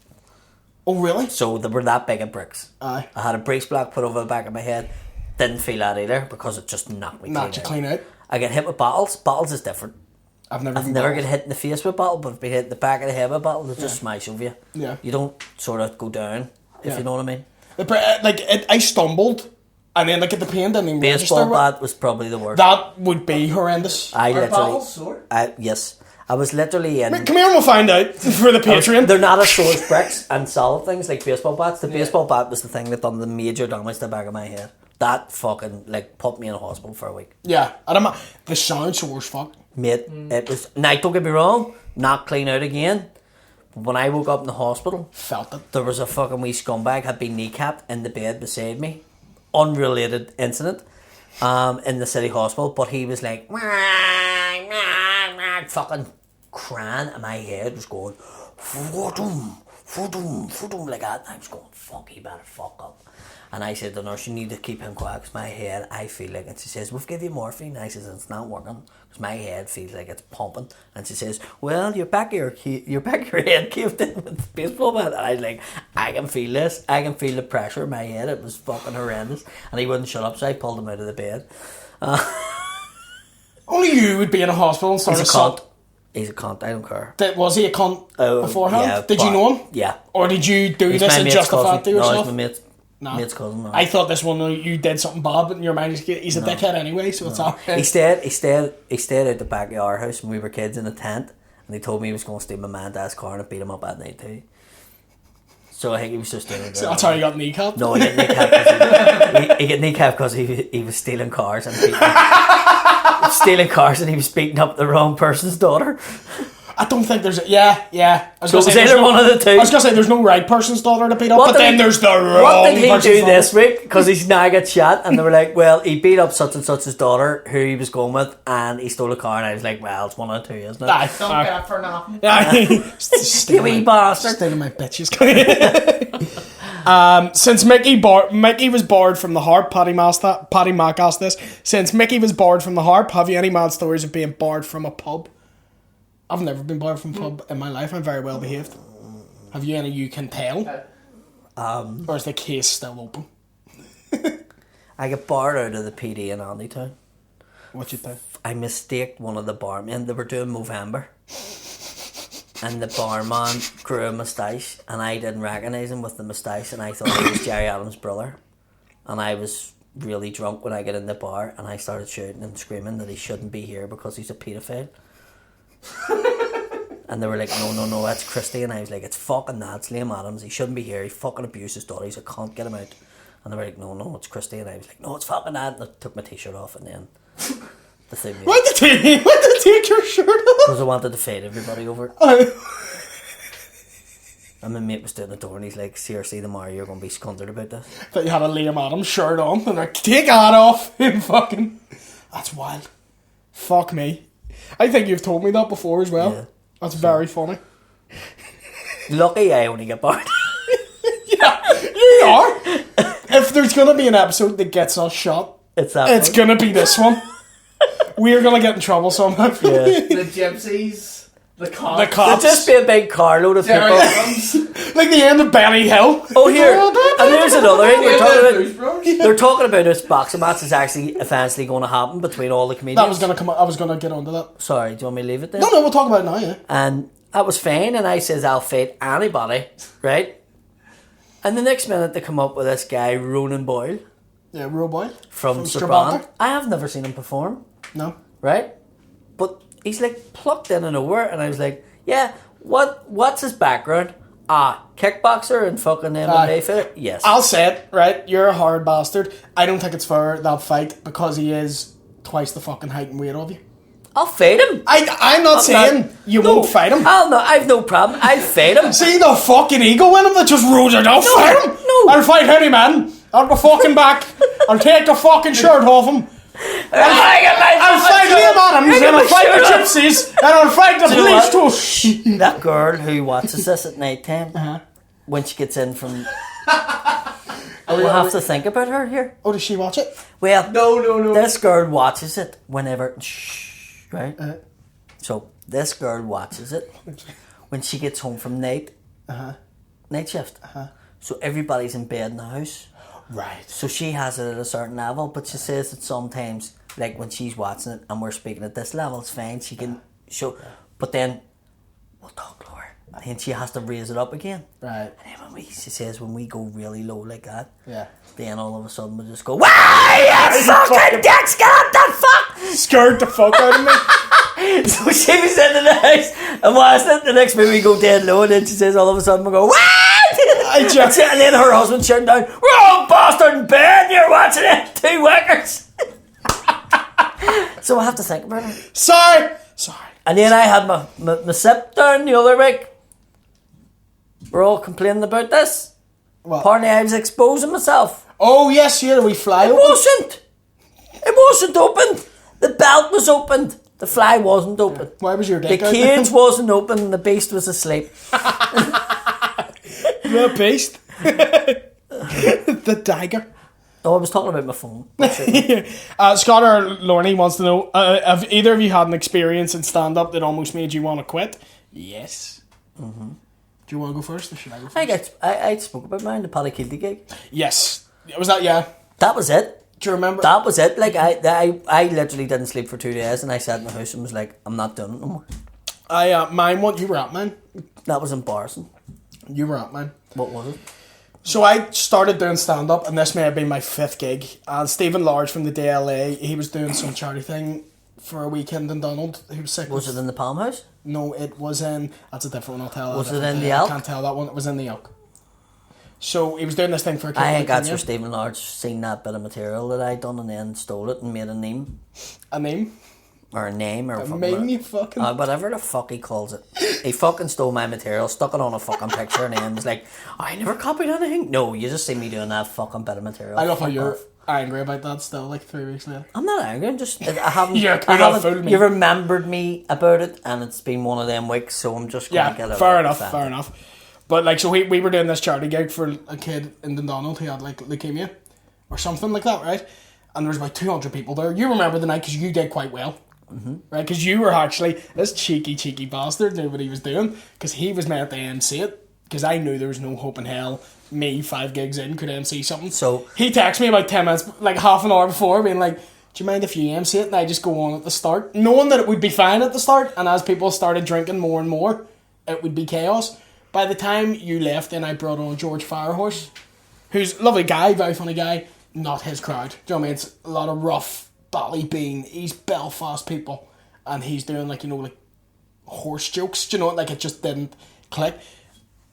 Oh, really? So they were that big of bricks. Aye. I had a brace block put over the back of my head. Didn't feel that either because it just knocked me Knocked you clean out. I get hit with bottles. Bottles is different. I've never I've been never bitten. get hit in the face with a bottle, but if I hit the back of the head with a bottle, they just smash over you. Yeah. You don't sort of go down, if Yeah. you know what I mean. I stumbled and then like at the pain didn't even Baseball register. bat was probably the worst. That would be horrendous. I Are literally, bottles sore? yes, I was literally in. Come here and we'll find out for the Patreon. They're not as sore as bricks and solid things like baseball bats. The baseball bat was the thing that done the major damage to the back of my head. That fucking like put me in a hospital for a week. Yeah. The sound sore as fuck. Mate, it was. Now don't get me wrong, not clean out again. But when I woke up in the hospital, Felt it. there was a fucking wee scumbag had been kneecapped in the bed beside me. Unrelated incident. In the city hospital, but he was like fucking crying and my head was going fudum, like that. And I was going, fuck, he better fuck up. And I said to the nurse, you need to keep him quiet because my head, I feel like, and she says, we've given you morphine. I says, it's not working because my head feels like it's pumping. And she says, well, your back of your head caved in with the baseball bat. And I was like, I can feel this. I can feel the pressure in my head. It was fucking horrendous. And he wouldn't shut up, so I pulled him out of the bed. Only you would be in a hospital and start He's a cunt. He's a cunt. I don't care. Was he a cunt beforehand? Yeah, Did you know him? Yeah. Or did you do He's this my and mate's justify cousin. it to No, yourself? he's my mate's, Nah. mate's cousin. No. I thought this one you did something bad, but in your mind he's a dickhead anyway, so it's alright. He stayed out the back of our house when we were kids in a tent, and he told me he was going to steal my man dad's car and beat him up at night too. So I think he was just doing it. So that's how you got kneecapped? No, he got kneecapped. He got kneecapped because he was stealing cars and beating, stealing cars, and he was beating up the wrong person's daughter. I don't think there's... Yeah. I was So gonna it's say, either one of the two. I was going to say there's no right person's daughter to beat up, What but did then he- there's the wrong What did he person's do daughter. this week? Because he's now got shot, and they were like, well, he beat up such and such's daughter, who he was going with, and he stole a car, and I was like, well, it's one of the two, isn't it? Aye. Don't get for nothing. You wee bastard. Stealing my bitches. Since Mickey was barred from the harp, Paddy Mac asked this. Since Mickey was barred from the harp, have you any mad stories of being barred from a pub? I've never been barred from a pub in my life. I'm very well behaved. Have you any you can tell? Or is the case still open? I got barred out of the PD in Andytown. What you think? I mistaked one of the barmen. They were doing Movember. And the barman grew a moustache, and I didn't recognise him with the moustache, and I thought he was Jerry Adams' brother. And I was really drunk when I got in the bar, and I started shouting and screaming that he shouldn't be here because he's a paedophile. And they were like, no, that's Christy. And I was like, it's fucking that, it's Liam Adams, he shouldn't be here, he fucking abused his daughters, I can't get him out. And they were like, no, it's Christy. And I was like, no, it's fucking that. And I took my t-shirt off, and then the thing Why did you take your shirt off? because I wanted to fade everybody over it. And my mate was doing the door, and he's like, seriously, tomorrow you're going to be scundered about this. That you had a Liam Adams shirt on, and like, take that off. And fucking... That's wild. Fuck me. I think you've told me that before as well. Yeah. That's very funny. Lucky I only get barred. Yeah, you are. If there's gonna be an episode that gets us shot, It's that it's one. gonna be this one. We're gonna get in trouble somehow. Yeah. The gypsies, the cops, The cops. It'd just be a big carload of Jerry people. Adams. Like the end of Benny Hill. Oh, here. And here's another thing. Bros. They're talking about this boxing match is actually eventually going to happen between all the comedians. That was gonna come. I was gonna get onto that. Sorry, do you want me to leave it there? No, we'll talk about it now. Yeah. And that was fine, and I says I'll fight anybody, right? And the next minute they come up with this guy, Ronan Boyle, Yeah, real boy. from Strabane. Strabane. I have never seen him perform, No. right? But he's like plucked in and nowhere, and I was like, yeah, what's his background? Kickboxer and fucking MMA fighter? Yes. I'll say it, right? You're a hard bastard. I don't think it's fair, that fight, because he is twice the fucking height and weight of you. I'll fight him. I'm not saying you won't fight him. I've no problem. I'll fight him. See the fucking ego in him that just rolls it off. Fight him. no. I'll fight any man. I'll go fucking back. I'll take the fucking shirt off him. I'll fight Liam Adams and I'll fight the gypsies and I'll fight the you know police too. That girl who watches this at night time, when she gets in from... We'll have to think about her here. Oh, does she watch it? Well, No. this girl watches it whenever... Shh, right? So, this girl watches it when she gets home from night shift. So, everybody's in bed in the house. Right. So, she has it at a certain level, but she says that sometimes, like when she's watching it and we're speaking at this level, it's fine. She can show... But then, we'll talk lower. And then she has to raise it up again. Right. And then she says when we go really low like that, Yeah. then all of a sudden we just go, "Why you fucking dicks, get the fuck!" Scared the fuck out of me. So she was in the house and watching it. The next minute we go dead low, and then she says all of a sudden we go, "What?" I just... And then her husband shouting down, "Wrong bastard in bed, you're watching it, 2 wickers." So I have to think about it. Sorry. And then I had my sip down the other week. We're all complaining about this. What? Apparently I was exposing myself. Oh, yes, yeah, we fly It over. wasn't. It wasn't opened. The belt was opened. The fly wasn't open. Why was your The dick out cage wasn't open and the beast was asleep. The beast. The dagger. Oh, I was talking about my phone. Scott or Lorne wants to know, have either of you had an experience in stand-up that almost made you want to quit? Yes. Mm-hmm. Do you want to go first or should I go first? I spoke about mine, the Paddy Kilty gig. Yes. Was that, yeah? That was it. Do you remember? That was it. Like I literally didn't sleep for 2 days and I sat in the house and was like, I'm not doing it no more. Mine, what, you were at mine? That was embarrassing. You were at mine. What was it? So I started doing stand-up, and this may have been my 5th gig. And Stephen Large from the DLA, he was doing some charity thing for a weekend in Donald. He was sick. Was it in the Palm House? No, it was in... That's a different one, I'll tell. Was it in the Elk? I can't tell that one. It was in the Elk. So he was doing this thing for a kid. I think that's where Stephen Large seen that bit of material that I done and then stole it and made a name. A name? or a name or Meme, you fucking... whatever the fuck he calls it. He fucking stole my material, stuck it on a fucking picture, and then was like, I never copied anything. No, you just see me doing that fucking bit of material. I love how Fuck you're off. angry about that still, like 3 weeks later. I'm not angry. I'm just I haven't. You I could have fooled haven't. me. You remembered me about it, and it's been one of them weeks, so I'm just gonna get Yeah, it. fair out. enough, fair enough. But like, so we were doing this charity gig for a kid in Dundonald who had like leukemia or something like that, right? And there was about 200 people there. You remember the night because you did quite well, right? Because you were actually this cheeky bastard knew what he was doing because he was meant to MC it because I knew there was no hope in hell. Me 5 gigs in could MC something. So he texted me about 10 minutes, like half an hour before, being like, "Do you mind if you MC it?" And I just go on at the start, knowing that it would be fine at the start. And as people started drinking more and more, it would be chaos. By the time you left, then I brought on George Firehorse, who's a lovely guy, very funny guy. Not his crowd. Do you know what I mean? It's a lot of rough Ballybean, East Belfast people, and he's doing like like horse jokes. Do you know what? Like it just didn't click.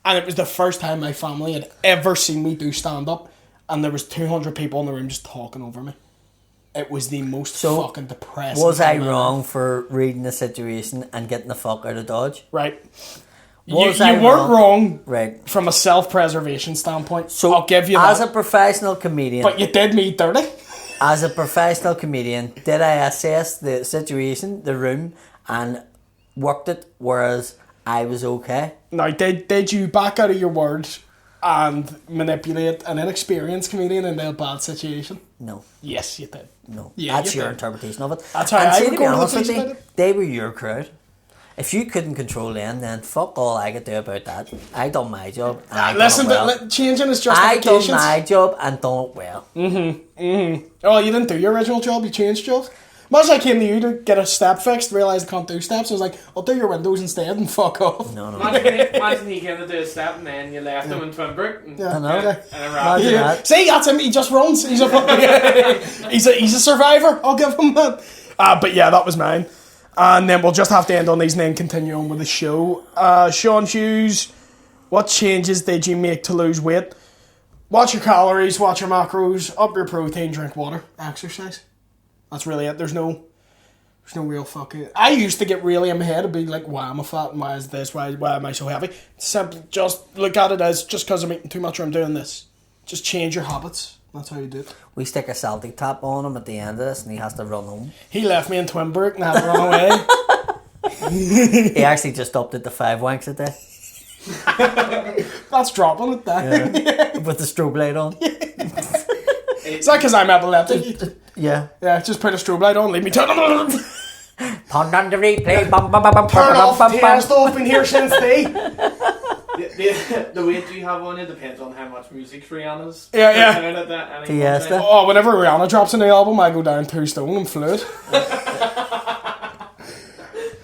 And it was the first time my family had ever seen me do stand up, and there was 200 people in the room just talking over me. It was the most fucking depressing. was I thing wrong ever. for reading the situation and getting the fuck out of Dodge? Right. Was you I weren't wrong Right. from a self-preservation standpoint. So I'll give you as that. a professional comedian, But you did me dirty. as a professional comedian, did I assess the situation, the room, and worked it? Whereas I was okay. Now, did you back out of your word and manipulate an inexperienced comedian into a bad situation? No. Yes, you did. No, Yeah, that's you your did. interpretation of it. That's how and I see, would to be go to the honest with police you, about it. they were your crowd. If you couldn't control them, then fuck all I could do about that. I done my job. And I done Listen, it well. changing his I done justifications. my job and done it well. Oh, you didn't do your original job, you changed jobs? Imagine I came to you to get a step fixed, realised I can't do steps. I was like, I'll do your windows instead and fuck off. No. Imagine he came to do a step and then you left him in Twinbrook. And, Yeah. I know. and a rap. Imagine Yeah. that. See, that's him. He just runs. He's a he's a survivor. I'll give him that. But yeah, that was mine. And then we'll just have to end on these and then continue on with the show. Sean Hughes, what changes did you make to lose weight? Watch your calories, watch your macros, up your protein, drink water, exercise. That's really it. There's no real fucking... I used to get really in my head and be like, why am I fat and why is this? Why am I so heavy? Simply just look at it as just because I'm eating too much or I'm doing this. Just change your habits. That's how you do it. We stick a Celtic tap on him at the end of this and he has to run home. He left me in Twinbrook and I had to run away. He actually just upped it to 5 wanks a day. That's dropping it then. Yeah. With the strobe light on. Is that because I'm epileptic? Yeah. Yeah, just put a strobe light on, leave me turn Turn on the replay. Bum, bum, bum, bum, Turn bum, off, bum, bum. test off, been here since day. The weight you have on you depends on how much music Rihanna's Yeah. putting out at any Fiesta. point. Oh, whenever Rihanna drops a new album, I go down 2 stone and fluid.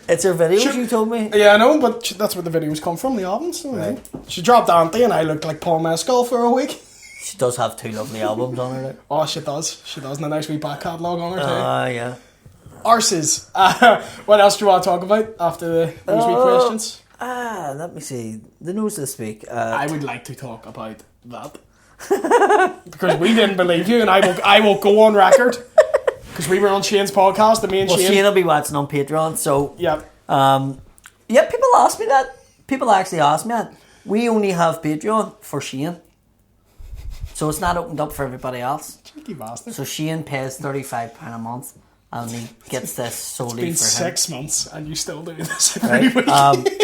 It's her videos, Sure. you told me. Yeah, I know, but that's where the videos come from, the albums. So, Right. She dropped Auntie and I looked like Paul Mescal for a week. She does have 2 lovely albums on her. Like. Oh, she does. She does. And a nice wee back catalogue on her too. Yeah. Arses. What else do you want to talk about after those wee questions? Let me see. The news this week. I would like to talk about that. Because we didn't believe you, and I will go on record. Because we were on Shane's podcast, the main Well, Shane. Shane will be watching on Patreon, so... Yeah. Yeah, people ask me that. People actually ask me that. We only have Patreon for Shane. So it's not opened up for everybody else. Cheeky bastard. So Shane pays £35 a month, and he gets this solely It's for been him. 6 months, and you still do this every Right? week.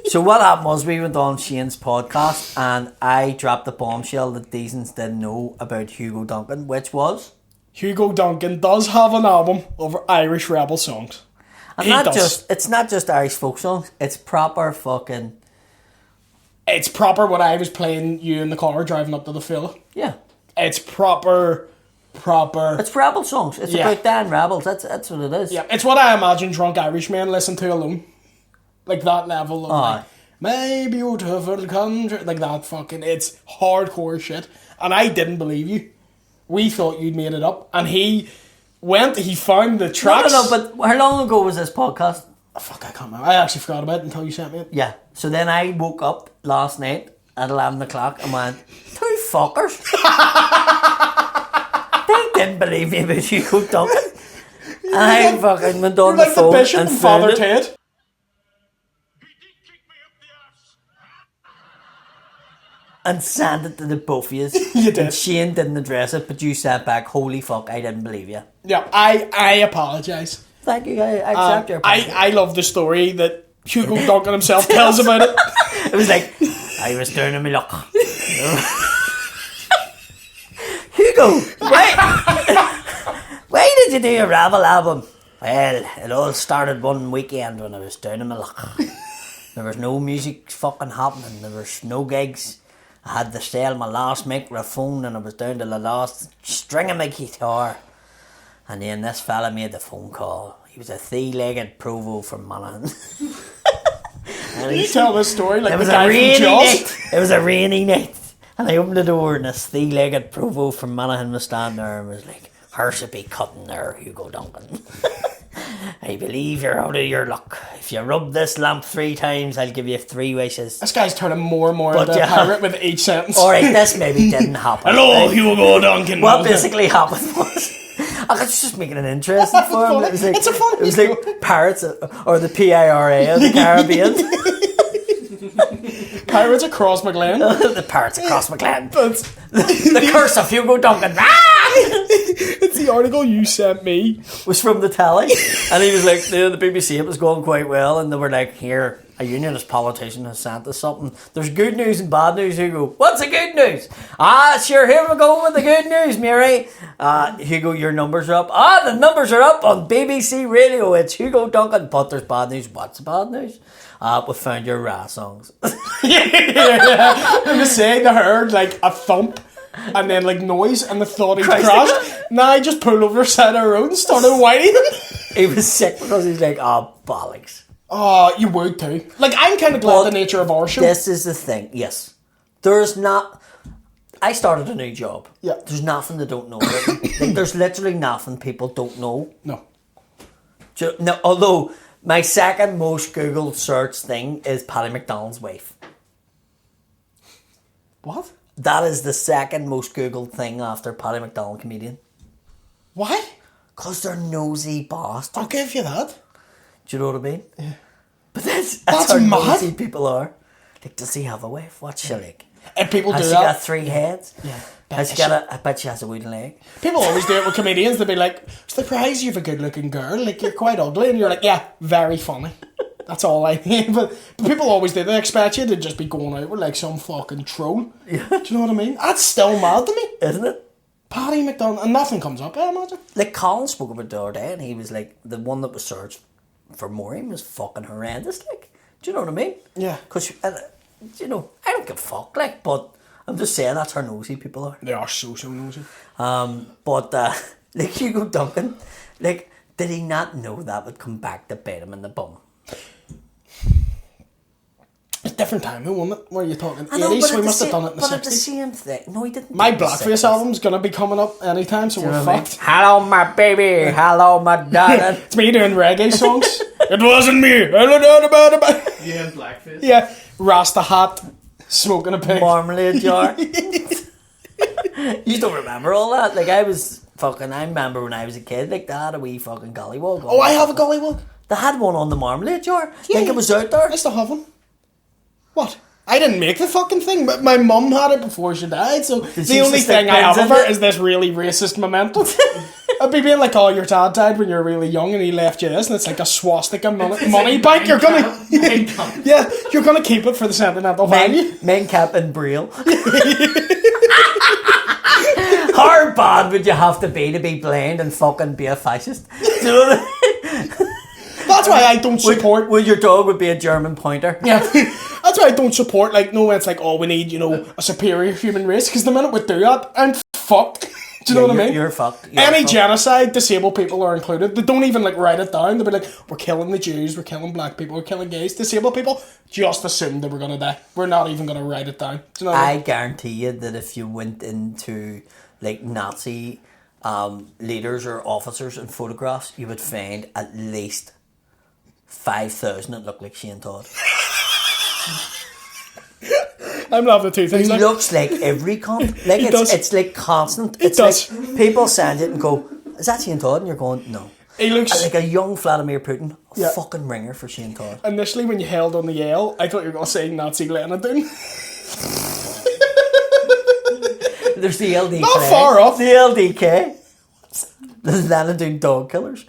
So what happened was we went on Shane's podcast, and I dropped the bombshell that Deasons didn't know about Hugo Duncan, which was... Hugo Duncan does have an album of Irish rebel songs. And He not does. it's not just Irish folk songs, it's proper fucking... It's proper what I was playing you in the car driving up to the Phila. Yeah. It's proper. It's rebel songs. It's Yeah. about Dan Rebels. That's what it is. Yeah, it's what I imagine drunk Irishmen listen to alone. Like that level of Aye. like, my beautiful country. Like that fucking, it's hardcore shit. And I didn't believe you. We thought you'd made it up. And he found the tracks. No, but how long ago was this podcast? Oh, fuck, I can't remember. I actually forgot about it until you sent me it. Yeah. So then I woke up last night at 11 o'clock and went, 2 fuckers. They didn't believe me about Hugo Duncan. I fucking went on You're the like the phone bishop and and found Father it. Ted. And sent it to the both of you. You did. And Shane didn't address it, but you sent back, holy fuck, I didn't believe you. Yeah, I apologise. Thank you, I accept your apology. I love the story that Hugo Duncan himself tells about it. It was like, I was down on my luck. Hugo, why did you do a Ravel album? Well, it all started one weekend when I was down on my luck. There was no music fucking happening. There was no gigs. I had to sell my last microphone and I was down to the last string of my guitar. And then this fella made the phone call. He was a three-legged provo from Monaghan. Can you tell this story like It the was guy a rainy from Jaws? night. It was a rainy night. And I opened the door and this three-legged provo from Monaghan was standing there and was like, "Hers should be cutting there, Hugo Duncan. I believe you're out of your luck. If you rub this lamp 3 times, I'll give you 3 wishes." This guy's turning more and more But into a yeah. pirate with each sentence. Alright, this maybe didn't happen. Hello, right? Hugo Duncan. What basically happened was, I was just making it interesting for him. It was like, It's a funny it was like pirates or the PIRA of the Caribbean. Pirates across McLean. The pirates across McLean. But The curse of Hugo Duncan. it's the article you sent me. Was from the telly, and he was like, the BBC, it was going quite well, and they were like, "Here, a unionist politician has sent us something. There's good news and bad news." Hugo, what's the good news? Sure, here we go with the good news, Mary. Hugo, your numbers are up. The numbers are up on BBC Radio. It's Hugo Duncan, but there's bad news. What's the bad news? We found your Ra songs. And they say they heard like a thump and then like noise and they thought he'd crashed. Now I just pulled over the side of the road and started whining. He was sick because he's like, bollocks. Oh, you would too. Like, I'm kind of glad the nature of our show. This is the thing, yes. There's not... I started a new job. Yeah. There's nothing they don't know. Like, there's literally nothing people don't know. No. No, although, my second most Googled search thing is Paddy McDonald's wife. What? That is the second most Googled thing after Paddy McDonald comedian. Why? Because they're nosy bastards. I'll give you that. Do you know what I mean? Yeah. But that's That's how mad. nosy people are. Like, does he have a wife? What's she like? And people Has do she that. got 3 heads? Yeah. Has she got I bet she has a wooden leg. People always do it with comedians. They'll be like, surprised you have a good looking girl. Like, you're quite ugly. And you're like, yeah, very funny. That's all I mean. But people always do. They expect you to just be going out with like some fucking troll. Yeah. Do you know what I mean? That's still mad to me. Isn't it? Paddy McDonald. And nothing comes up, I imagine. Like Colin spoke about the other day and he was like, the one that was searched for Maureen was fucking horrendous. Like, do you know what I mean? Yeah. Because, you know, I don't give a fuck, like, but I'm just saying that's how nosy people are. They are so nosy. But, like Hugo Duncan, like, did he not know that would come back to bite him in the bum? It's a different time, wasn't it? Where are you talking? I know, 80s, but so at we the must have same- done it in the But at the 60s. same thing, no, he didn't. My do it in the Blackface 60s. album's gonna be coming up anytime, so You know we're what I mean? fucked. Hello, my baby. Hello, my darling. It's me doing reggae songs. It wasn't me. I don't know about it. Yeah, and blackface. Yeah, Rasta hat, smoking a pig. Marmalade jar. You don't remember all that? Like, I remember when I was a kid, like, they had a wee fucking gollywog. Oh, I have a gollywog. They had one on the marmalade jar. Yeah, Think it was out there? I still have one. What? I didn't make the fucking thing, but my mum had it before she died, so she the only used to stick thing I have pins of in her it? is this really racist memento. I'd be being like, oh, your dad died when you were really young and he left you this, and it's like a swastika money bank. You're gonna, yeah, you're gonna keep it for the sentimental value. Men cap and Braille. How bad would you have to be blind and fucking be a fascist? Do you know what I mean? That's why I don't support. Would your dog would be a German pointer? Yeah, that's why I don't support. Like, no, it's like, oh, we need, a superior human race. Because the minute we do that, I'm fucked. Do you know what I mean? You're fucked. Any genocide, disabled people are included. They don't even like write it down. They'll be like, we're killing the Jews, we're killing black people, we're killing gays. Disabled people just assume that we're gonna die. We're not even gonna write it down. Do you know what I mean? I guarantee you that if you went into like Nazi leaders or officers and photographs, you would find at least 5,000 that look like Shane Todd. I'm loving the two things. He Like, looks like every cunt. Like He does. it's like constant. It It's does. like people send it and go, "Is that Shane Todd?" And you're going, "No." He looks... Like a young Vladimir Putin. A Yeah. fucking ringer for Shane Todd. Initially, when you held on the L, I thought you were going to say Nazi Lenadine. There's the LDK. Not far off. The LDK. The Lenadine Dog Killers.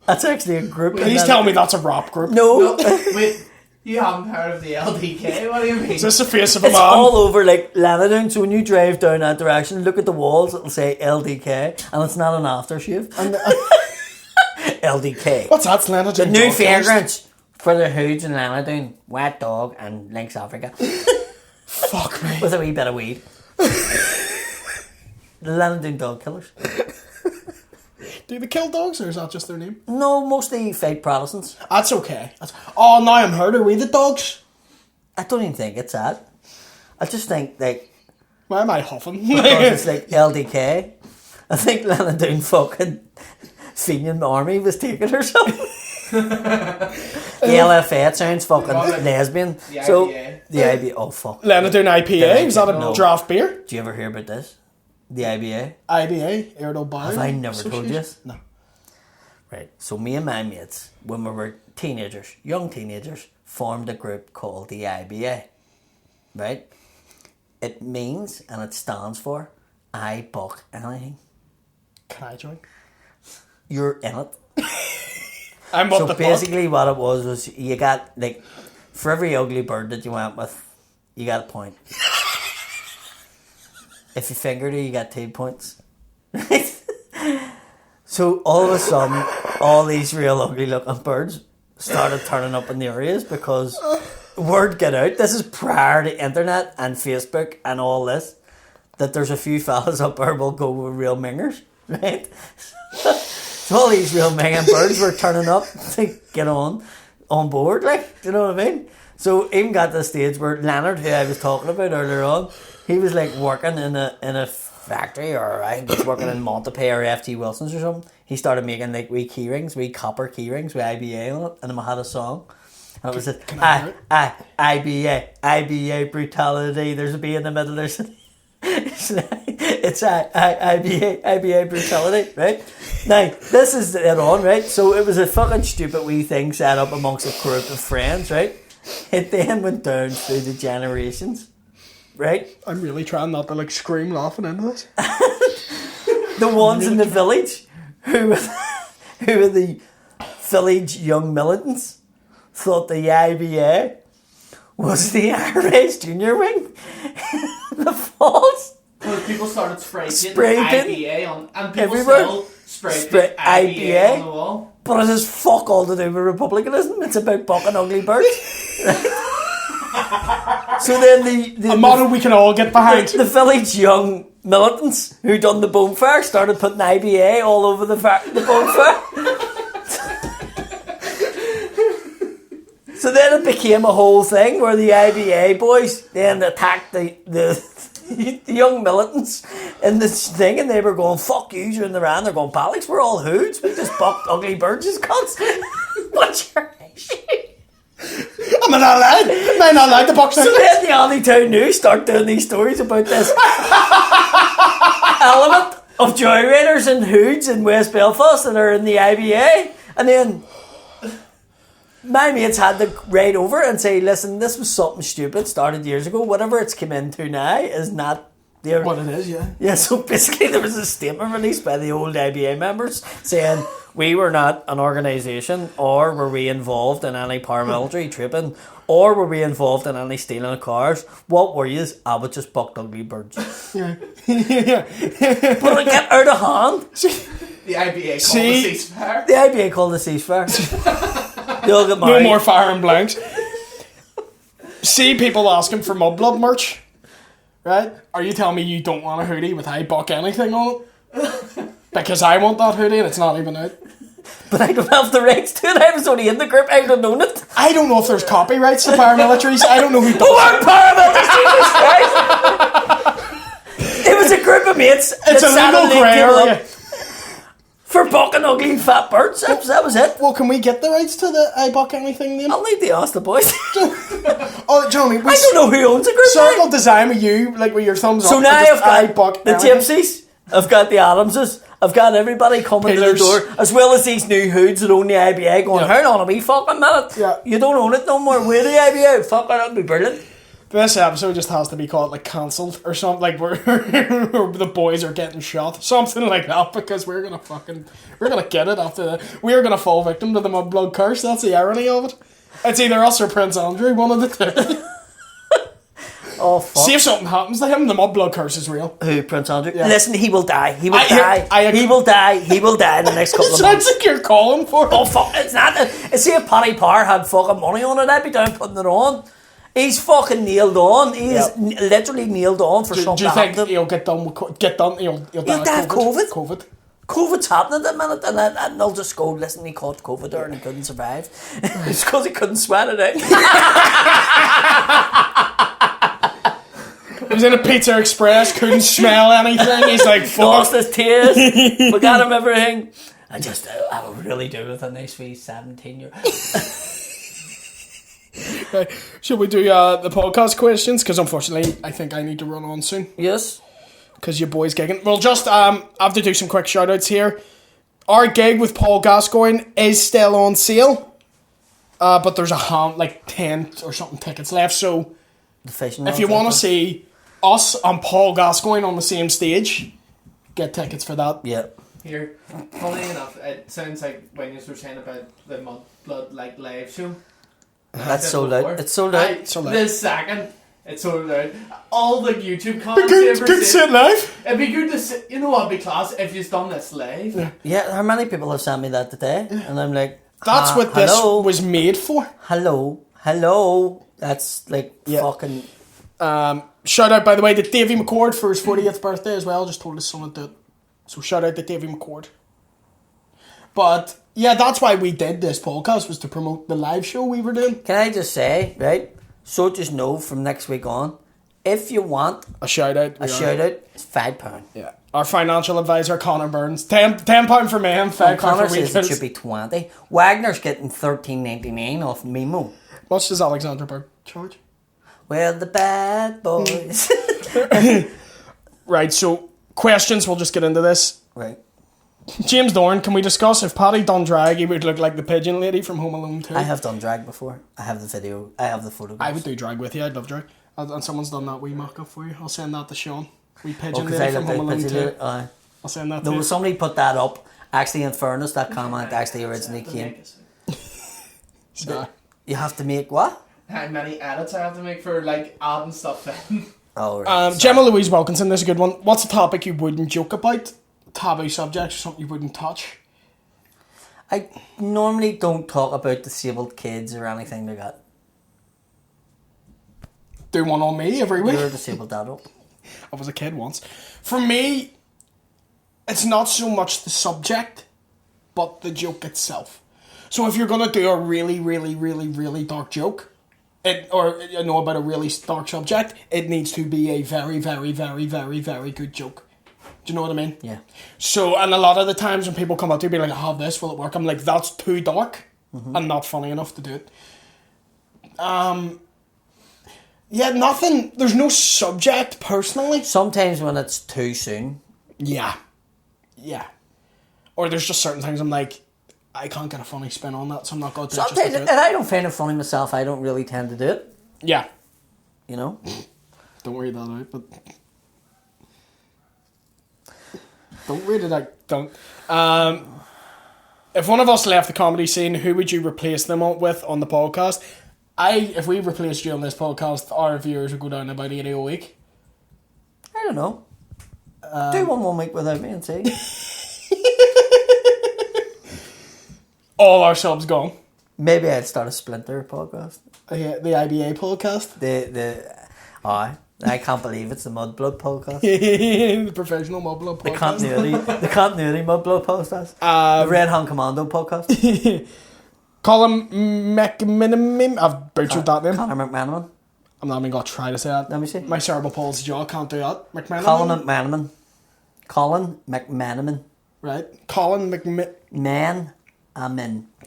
That's actually a group. Please tell me that's a rap group. No. Wait, you haven't heard of the LDK? What do you mean? Is this the face of a It's man? all over like Lenadine, so when you drive down that direction, look at the walls, it'll say LDK, and it's not an aftershave. LDK. What's that? Lenadine The new Dog Killers? fairgrounds for the hoods in Lenadine, Wet Dog and Lynx Africa. Fuck me. With a wee bit of weed. The Lenadine Dog Killers. Do they kill dogs, or is that just their name? No, mostly fake Protestants. That's okay. Oh, now I'm hurt. Are we the dogs? I don't even think it's that. I just think like Why am I huffing? because it's like LDK. I think Lenadine fucking Fenian army was taken or something. The LFA, it sounds fucking lesbian. The So IPA. the IBA. Oh fuck. Lenadine IPA? Is that a No. draft beer? Do you ever hear about this? The IBA. IBA, Erdo Bar. Have I never told you? No. Right. So me and my mates, when we were teenagers, young teenagers, formed a group called the IBA. Right? It means and it stands for I buck anything. Can I join? You're in it. I'm up So the fuck. basically what it was you got like for every ugly bird that you went with, you got a point. If you fingered her, you got 2 points. Right? So all of a sudden, all these real ugly looking birds started turning up in the areas because word get out. This is prior to internet and Facebook and all this. That there's a few fellas up there will go with real mingers, right? So all these real minging birds were turning up to get on board, like, do you know what I mean? So even got to the stage where Leonard, who I was talking about earlier on, he was like working in a factory, or I think he was working in Montepay or FT Wilson's or something. He started making like wee keyrings, wee copper keyrings with IBA on it, and then I had a song. And it was just, IBA, brutality, there's a B in the middle, there's it's IBA brutality, right? Now, this is it on, right? So it was a fucking stupid wee thing set up amongst a group of friends, right? It then went down through the generations, right? I'm really trying not to like scream laughing into this. The ones in the village who were the village young militants thought the IBA was the Irish junior wing. The falls. Because people started spraying painting IPA on, and people everywhere. still spray Spray paint IPA IPA. on the wall. But it has fuck all to do with republicanism. It's about bucking ugly birds. So then A motto we can all get behind. the village young militants who done the bonfire started putting IBA all over the bonfire. So then it became a whole thing where the IBA boys then attacked the young militants in this thing, and they were going, fuck you, you're in the ran. They're going, Alex, we're all hoods. We just bucked ugly birds as cunts. What's your Am I not allowed? Am I not allowed to box So then the Allentown News start doing these stories about this element of joyriders and hoods in West Belfast that are in the IBA. And then my mates had to write over and say, listen, this was something stupid, started years ago. Whatever it's come into now is not the... What it is, yeah. Yeah, so basically there was a statement released by the old IBA members saying we were not an organisation, or were we involved in any paramilitary trooping, or were we involved in any stealing of cars. What were you? I would just buck ugly birds. Yeah. Yeah. But it got out of hand. The IBA called the ceasefire. The IBA called the ceasefire. They all got No married. more firing blanks. See people asking for Mudblood merch, right? Are you telling me you don't want a hoodie with I buck anything on it? Because I want that hoodie and it's not even out. But I don't have the rights to it. I was only in the group. I don't own it. I don't know if there's copyrights to paramilitaries. I don't know who does Who are it. paramilitaries? It was a group of mates. It's a that legal sat grey and area. for bucking ugly fat birds. That was it. Well, can we get the rights to the I buck anything then? I'll need to ask the boys. Oh, Johnny, we I don't know who owns the group. circle design with you, like with your thumbs So up. now or just I've I got buck the anything. Gypsies, I've got the Adamses, I've got everybody coming Pillars. to the door, as well as these new hoods that own the IBA going, Yeah. hold on a wee fucking minute. Yeah. You don't own it no more. We're the IBA. Fuck, that'd be brilliant. This episode just has to be called like cancelled or something, like where the boys are getting shot, something like that, because we're gonna get it after that. We're gonna fall victim to the Mudblood curse. That's the irony of it. It's either us or Prince Andrew, one of the two. Oh, fuck. See if something happens to him, the Mudblood curse is real. Who, Prince Andrew? Yeah. Listen, he will die. He will I die. agree. He will die. He will die in the next couple of Sounds months. like you're calling for it. Oh, fuck. It's not. See if Paddy Power had fucking money on it, I'd be down putting it on. He's fucking nailed on. He is literally nailed on for something Do you to think happen to him. he'll get done with he'll die of die of COVID? COVID's happening at the minute, and they'll just go, listen, he caught COVID there and he couldn't survive. It's because he couldn't sweat it out. He was in a Pizza Express, couldn't smell anything. He's like, Lost fuck. his taste, forgot him everything. I would really do with a nice wee 17-year. Right. Should we do the podcast questions? Because unfortunately, I think I need to run on soon. Yes. Because your boy's gigging. We'll just have to do some quick shout outs here. Our gig with Paul Gascoigne is still on sale. But there's like 10 or something tickets left. So The fishing if you rods, want to see us and Paul Gascoigne on the same stage, get tickets for that. Yeah. Here, funny enough, it sounds like when you were saying about the Mudblood like live show. That's sold out. It's sold out. Sold out. This second, it's sold out. All the YouTube comments you Good, ever good to see see. it live. It'd be good to see. You know what'd be class if you've done this live. Yeah, how many people have sent me that today? And I'm like, That's what this hello? was made for. Hello. That's like fucking. Shout out, by the way, to Davy McCord for his 40th birthday as well. Just told his son to do it. So shout out to Davy McCord. But yeah, that's why we did this podcast, was to promote the live show we were doing. Can I just say, right? So just know from next week on, if you want A shout out. a shout out, it's £5. Yeah. Our financial advisor, Connor Burns. £10 for men, £5 Connor for says it weekends. should be 20. Wagner's getting $13.99 off Mimo. Much does Alexander Berg charge? Well, the bad boys. Right, so questions, we'll just get into this. Right. James Dorn, can we discuss if Paddy done drag, he would look like the pigeon lady from Home Alone 2? I have done drag before. I have the video. I have the photographs. I would do drag with you, I'd love drag. And someone's done that wee mock-up for you. I'll send that to Sean. We pigeon because lady I from look Home like Alone 2. Pigeon. I'll send that to No, you. somebody put that up. Actually, in fairness, that comment actually originally came. Sorry. You have to make what? How many edits I have to make for like adding stuff in. Oh, right. Gemma Louise Wilkinson, this is a good one. What's a topic you wouldn't joke about? Taboo subjects or something you wouldn't touch? I normally don't talk about disabled kids or anything like that. Do one on me every week. You're a disabled adult. I was a kid once. For me, it's not so much the subject, but the joke itself. So if you're gonna do a really, really, really, really dark joke, about a really dark subject, it needs to be a very, very, very, very, very good joke. Do you know what I mean? Yeah. So, and a lot of the times when people come up to me like, I have this, will it work? I'm like, that's too dark and not funny enough to do it. Yeah, nothing, there's no subject personally. Sometimes when it's too soon. Yeah. Or there's just certain things I'm like, I can't get a funny spin on that, so I'm not going to do it. Sometimes, Just to and do it. I don't find it funny myself. I don't really tend to do it. Yeah. You know. Don't worry that out, but don't read it out. Don't. If one of us left the comedy scene, who would you replace them with on the podcast? If we replaced you on this podcast, our viewers would go down about 80 a week. I don't know. Do one week without me and see. All our subs gone. Maybe I'd start a Splinter podcast. Yeah, the IBA podcast. I can't believe it's the Mudblood podcast. The professional Mudblood podcast. The continuity Mudblood podcast. The Red Hand Commando podcast. Colin McMiniman. I've butchered that name. Conor McManaman. I'm not even going to try to say that. Let me see. My cerebral palsy jaw can't do that. McManaman. Colin McManaman. Right. Colin McMahon.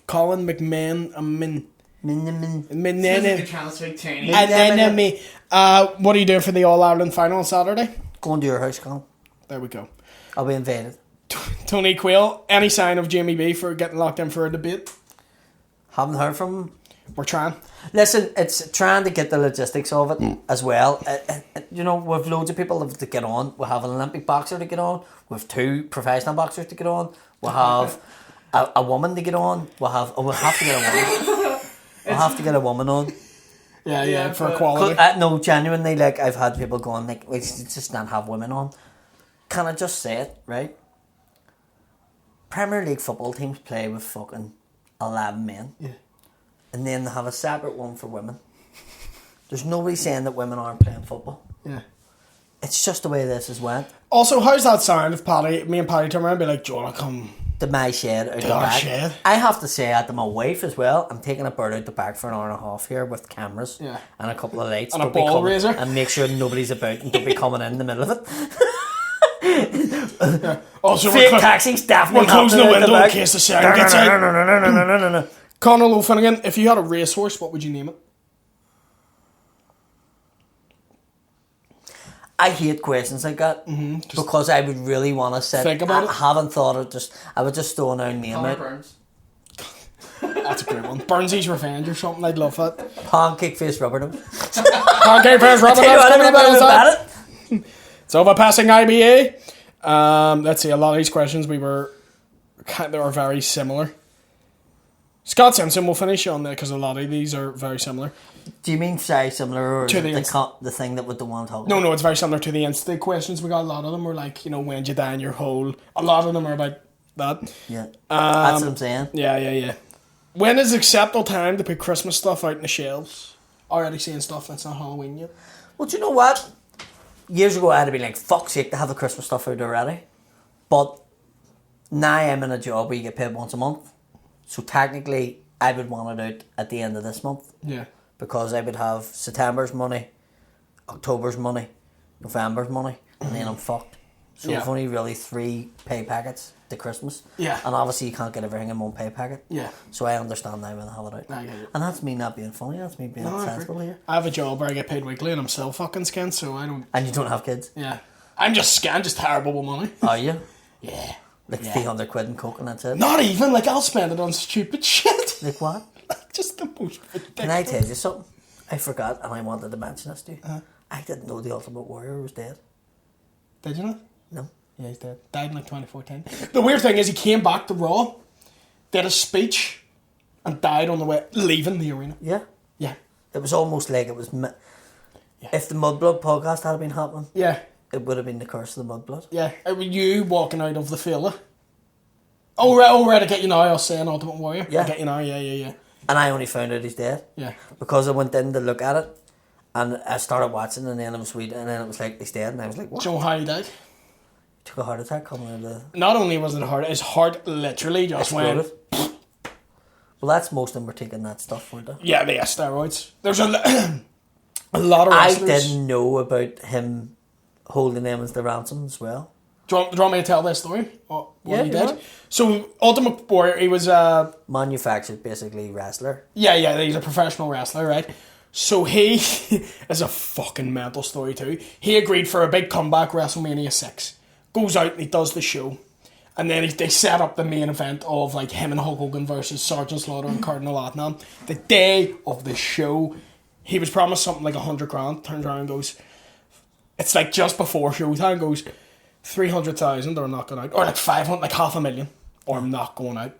Colin McMahon. You're trying to speak Chinese. Enemy. What are you doing for the All Ireland final on Saturday? Going to your house, Colin. There we go. I'll be invited. Tony Quayle, any sign of Jamie B for getting locked in for a debate? Haven't heard from him. We're trying. Listen, it's trying to get the logistics of it as well. You know, we've loads of people to get on. We have an Olympic boxer to get on. We have 2 professional boxers to get on. We have a woman to get on. We'll have to get a woman. We'll have to get a woman on. Yeah, for equality. No, genuinely, like, I've had people going, like, we just not have women on. Can I just say it, right? Premier League football teams play with fucking 11 men. Yeah. And then they have a separate one for women. There's nobody saying that women aren't playing football. Yeah. It's just the way this has went. Also, how's that sound if me and Paddy turn around and be like, do you want to come To my shed out the our back. shed? I have to say that to my wife as well. I'm taking a bird out the back for an hour and a half here with cameras Yeah. and a couple of lights. And a Don't be ball coming- raiser. And make sure nobody's about and don't be coming in the middle of it. Also, Fake taxis definitely we're closing the happening out window in back. case the siren gets out. Conor O'Finnegan, if you had a racehorse, what would you name it? I hate questions like that because I would really want to sit. Think about it. I haven't thought of I would just throw an own name Connor out. Burns. That's a great one. Burnsy's Revenge or something. I'd love that. Pancake face rubber nose. Pancake Face Robin. Tell you what, everybody was about it. So passing IBA. Let's see. A lot of these questions they were very similar. Scott Simpson will finish on there because a lot of these are very similar. Do you mean say similar or To is the it inst- the thing that with the one talking? No, it's very similar to the Insta questions. We got a lot of them were like, when did you die in your hole? A lot of them are about that. Yeah, that's what I'm saying. Yeah. When is acceptable time to put Christmas stuff out in the shelves? Already seeing stuff that's not Halloween yet. Well, do you know what? Years ago, I'd have been like, fuck's sake, to have the Christmas stuff out already. But now I'm in a job where you get paid once a month. So technically, I would want it out at the end of this month. Yeah. Because I would have September's money, October's money, November's money, and then I'm fucked. So Yeah. I've only really 3 pay packets to Christmas. Yeah. And obviously you can't get everything in one pay packet. Yeah. So I understand now when I have it out. I get it. And that's me not being funny, that's me being No, I sensible agree. here. I have a job where I get paid weekly and I'm still fucking skint, so I don't. And you don't have kids, Yeah. I'm just terrible with money. are you? Yeah. Like Yeah. 300 quid in coke and that's it? Not even, I'll spend it on stupid shit. Like what? Just the most ridiculous. Can I tell you something? I forgot and I wanted to mention this to you. I didn't know the Ultimate Warrior was dead. Did you not? No. Yeah, he's dead. Died in 2014. The weird thing is he came back to Raw, did a speech, and died on the way leaving the arena. Yeah. Yeah. It was almost like it was... If the Mudblood podcast had been happening, Yeah. it would have been the curse of the Mudblood. Yeah. It was you walking out of the filler. Oh, right, I get you now. I was saying Ultimate Warrior. Yeah. I get you now, yeah. And I only found out he's dead. Yeah. Because I went in to look at it, and I started watching, and then it was sweet, and then it was like, he's dead, and I was like, what? Do you know how he died? Took a heart attack coming out of the... Not only was it hard, his heart literally just went. Exploded. Well, that's most of them were taking that stuff, weren't they? Yeah, they are steroids. There's a lot of I wrestlers. didn't know about him holding them as the ransom as well. Do you want me to tell this story? What Yeah, he you did? want. So, Ultimate Warrior, he was Manufactured, basically, wrestler. Yeah, he's a professional wrestler, right? So he is a fucking mental story too. He agreed for a big comeback WrestleMania 6. Goes out and he does the show. And then they set up the main event of him and Hulk Hogan versus Sergeant Slaughter and Cardinal Atnam. The day of the show, he was promised something like $100,000. Turns around and goes, it's just before showtime, goes 300,000 or I'm not going out. Or 500, $500,000 or I'm not going out.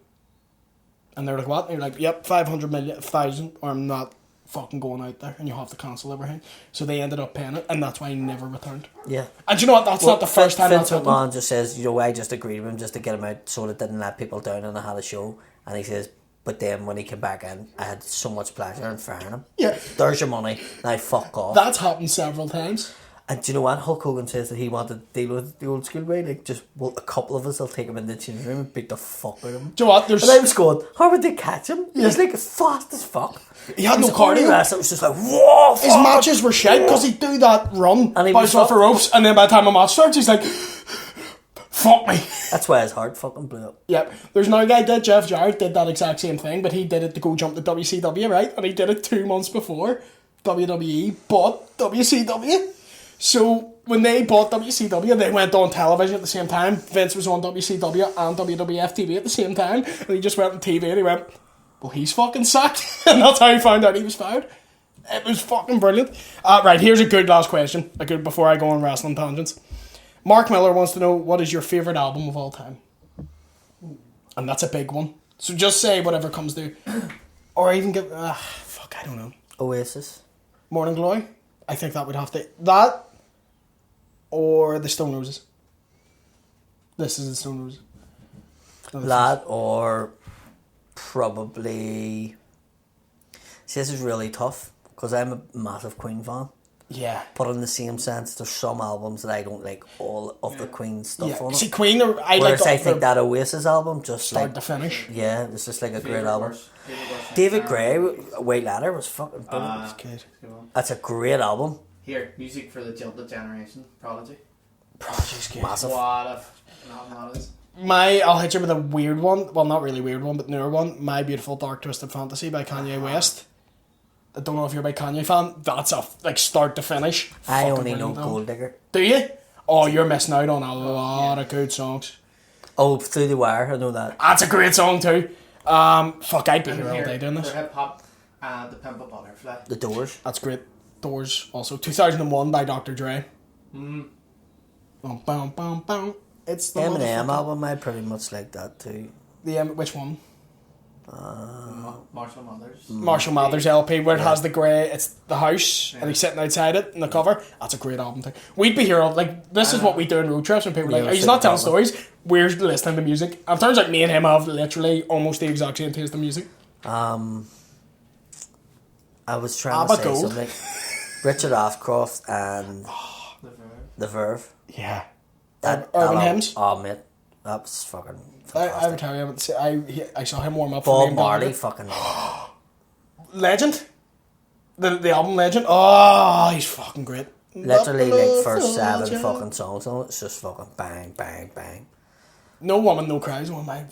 And they're like, what? And you're like, yep, 500,000 or I'm not fucking going out there and you have to cancel everything. So they ended up paying it and that's why he never returned. Yeah. And do you know what? That's not the first time that's Vince happened. McMahon just says, I just agreed with him just to get him out so that didn't let people down and I had a show. And he says, but then when he came back in, I had so much pleasure in firing him. Yeah. There's your money. Now fuck off. That's happened several times. And do you know what? Hulk Hogan says that he wanted to deal with the old school way. A couple of us will take him in the changing room and beat the fuck out of him. Do you know what? There's And I was going, how would they catch him? He was fast as fuck. He had no was only cardio. wrestler, it was just whoa, His fuck. matches were shite because he'd do that run, And he bounce was off the up. ropes, and then by the time a match starts, he's like, fuck me. That's why his heart fucking blew up. Yep. There's another guy did, Jeff Jarrett, did that exact same thing, but he did it to go jump to WCW, right? And he did it 2 months before WWE bought WCW. So when they bought WCW, they went on television at the same time. Vince was on WCW and WWF TV at the same time, and he just went on TV and he went, well, he's fucking sacked. And that's how he found out he was fired. It was fucking brilliant. Right, here's a good last question. Before I go on wrestling tangents. Mark Miller wants to know, what is your favourite album of all time? And that's a big one. So just say whatever comes to. Or even give... I don't know. Oasis. Morning Glory? I think that would have to... That... Or the Stone Roses. This is the Stone Roses. That or probably... See, this is really tough because I'm a massive Queen fan. Yeah. But in the same sense, there's some albums that I don't like all of the Queen stuff on it. See, Queen, Whereas I think that Oasis album just start to finish. Yeah, it's just like a great album. David Gray, White Ladder was fucking brilliant. That's good. That's a great album. Here, music for the Jilted Generation, Prodigy. Prodigy's good. Massive. What an album that is. I'll hit you with a weird one. Well, not really weird one, but newer one. My Beautiful Dark Twisted Fantasy by Kanye West. I don't know if you're a big Kanye fan. That's a start to finish. I Fucking only know brilliant Gold Digger. Do you? Oh, you're missing out on a lot of good songs. Oh, Through the Wire, I know that. That's a great song too. I'd be here all day doing For this. hip hop, The Pimp a Butterfly. The Doors. That's great. Doors also. 2001 by Dr. Dre. Bum, bum, bum, bum. It's the Eminem motherfucker. album, I pretty much like that too. Which one? Marshall Mathers. Marshall Mathers LP, where it has the grey, it's the house, and he's sitting outside it in the cover. That's a great album thing. We'd be here, this is what we do in road trips when people are like, he's not telling stories, we're listening to music. And it turns out me and him have literally almost the exact same taste in music. I was trying to say Gold. something. Richard Ashcroft and The Verve. Yeah. That Urban album- Hymns. Oh, mate. That was fucking I fantastic. would tell you, I saw him warm up for Bob Liam Marley, Gallagher. fucking... Legend. The album Legend. Oh, he's fucking great. Literally, like, first 7 fucking songs on it, it's just fucking bang, bang, bang. No Woman, No Cries. One of my...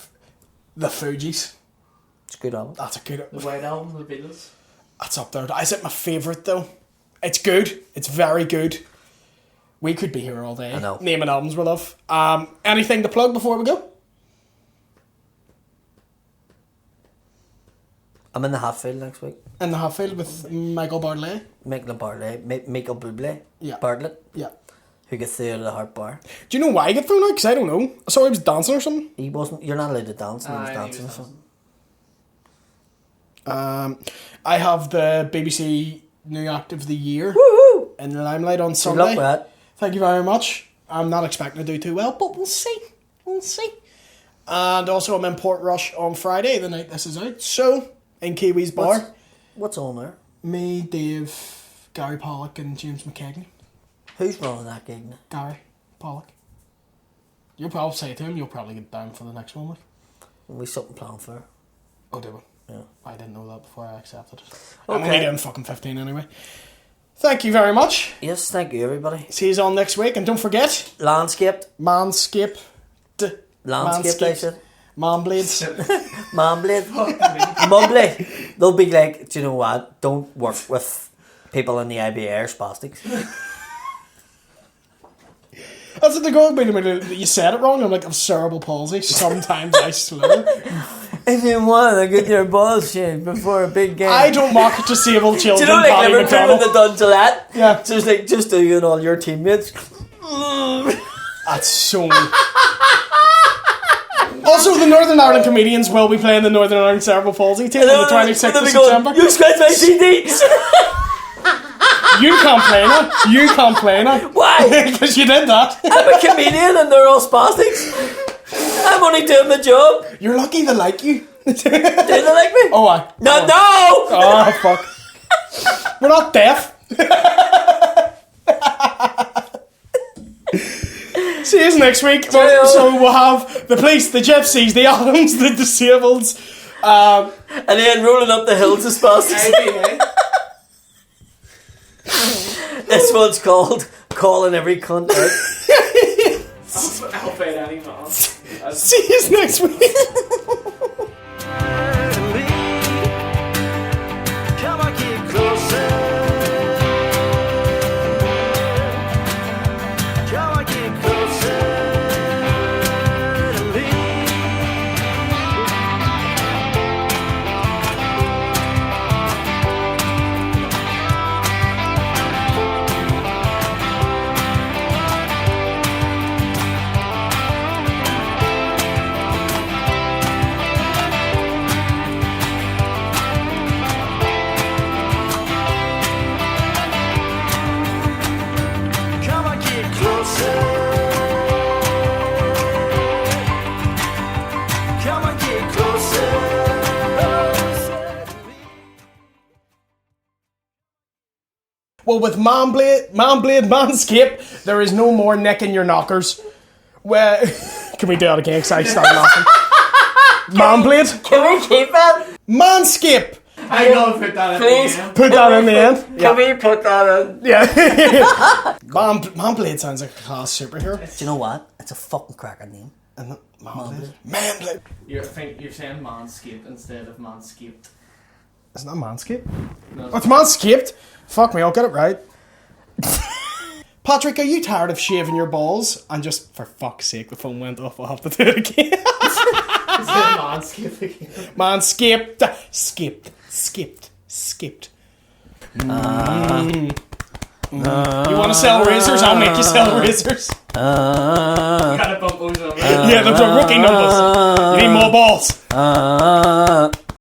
The Fugees. It's a good album. That's a good... The White Album, The Beatles. That's up there. Is it my favourite though? It's good. It's very good. We could be here all day. I know. Naming albums we love. Anything to plug before we go? I'm in the Hatfield next week. In the Hatfield with Michael Bartlett. Michael Bartlett, Michael Bublé, Yeah. Bartlett, Yeah. who gets through to the Heart Bar. Do you know why he got thrown out? Because I don't know. I saw he was dancing or something. He wasn't. You're not allowed to dance, and he was He dancing or was something. I have the BBC New Act of the Year Woohoo! in the limelight on Good Sunday. luck with that. Thank you very much. I'm not expecting to do too well, but we'll see. We'll see. And also I'm in Portrush on Friday, the night this is out. So, in Kiwi's Bar. What's on there? Me, Dave, Gary Pollock and James McKegney. Who's running that gig now? Gary Pollock. You'll probably say to him, you'll probably get down for the next one. Like. We something planned for. Oh, did we? Yeah. I didn't know that before I accepted it. I'm Okay. only doing fucking 15 anyway. Thank you very much. Yes, thank you, everybody. See you on next week. And don't forget, Landscaped. Manscaped. Landscaped, I said. Manblades. Manblade. Mudblood. They'll be like, do you know what? Don't work with people in the IBA or spastics. That's what they go with me. You said it wrong. I'm like, I've cerebral palsy. Sometimes I slur. If you want to get your balls shaved before a big game. I don't mock disabled Do children. you know, like Paddy Liverpool when McDonald. they done Gillette? Yeah. Just like, just you and all your teammates. That's so mean. Also, the Northern Ireland comedians will be playing the Northern Ireland Cerebral Palsy team on the 26th of September. You scratch my CDs! You can't play now. You can't play now. Why? Because you did that. I'm a comedian and they're all spastics. I'm only doing my job. You're lucky they like you. Do they like me? Oh, I. No, no! Oh, fuck. We're not deaf. See you next week. So we'll have the police, the gypsies, the Adams, the disabled. And then rolling up the hills of spastics. This one's called Calling Every Cunt Out. I'll fight any man. See you next week. Come on, keep closer. Well, with Manscaped, there is no more neck in your knockers. Well, can we do it again? Because I started laughing. Manblade. Can we keep it? Manscaped. I know, put that in Please. the end. Put that in the end. Can we put that in? Yeah. Manblade sounds like a class superhero. Do you know what? It's a fucking cracker name. Manblade. Manblade. I think you're saying Manscaped instead of Manscaped. Isn't that Manscaped? No. Oh, it's Manscaped. Fuck me, I'll get it right. Patrick, are you tired of shaving your balls? And just, for fuck's sake, the phone went off. I'll have to do it again. Is it Manscaped again? Manscaped. Skipped. You want to sell razors? I'll make you sell razors. You gotta bump those over. Yeah, those are rookie numbers. You need more balls.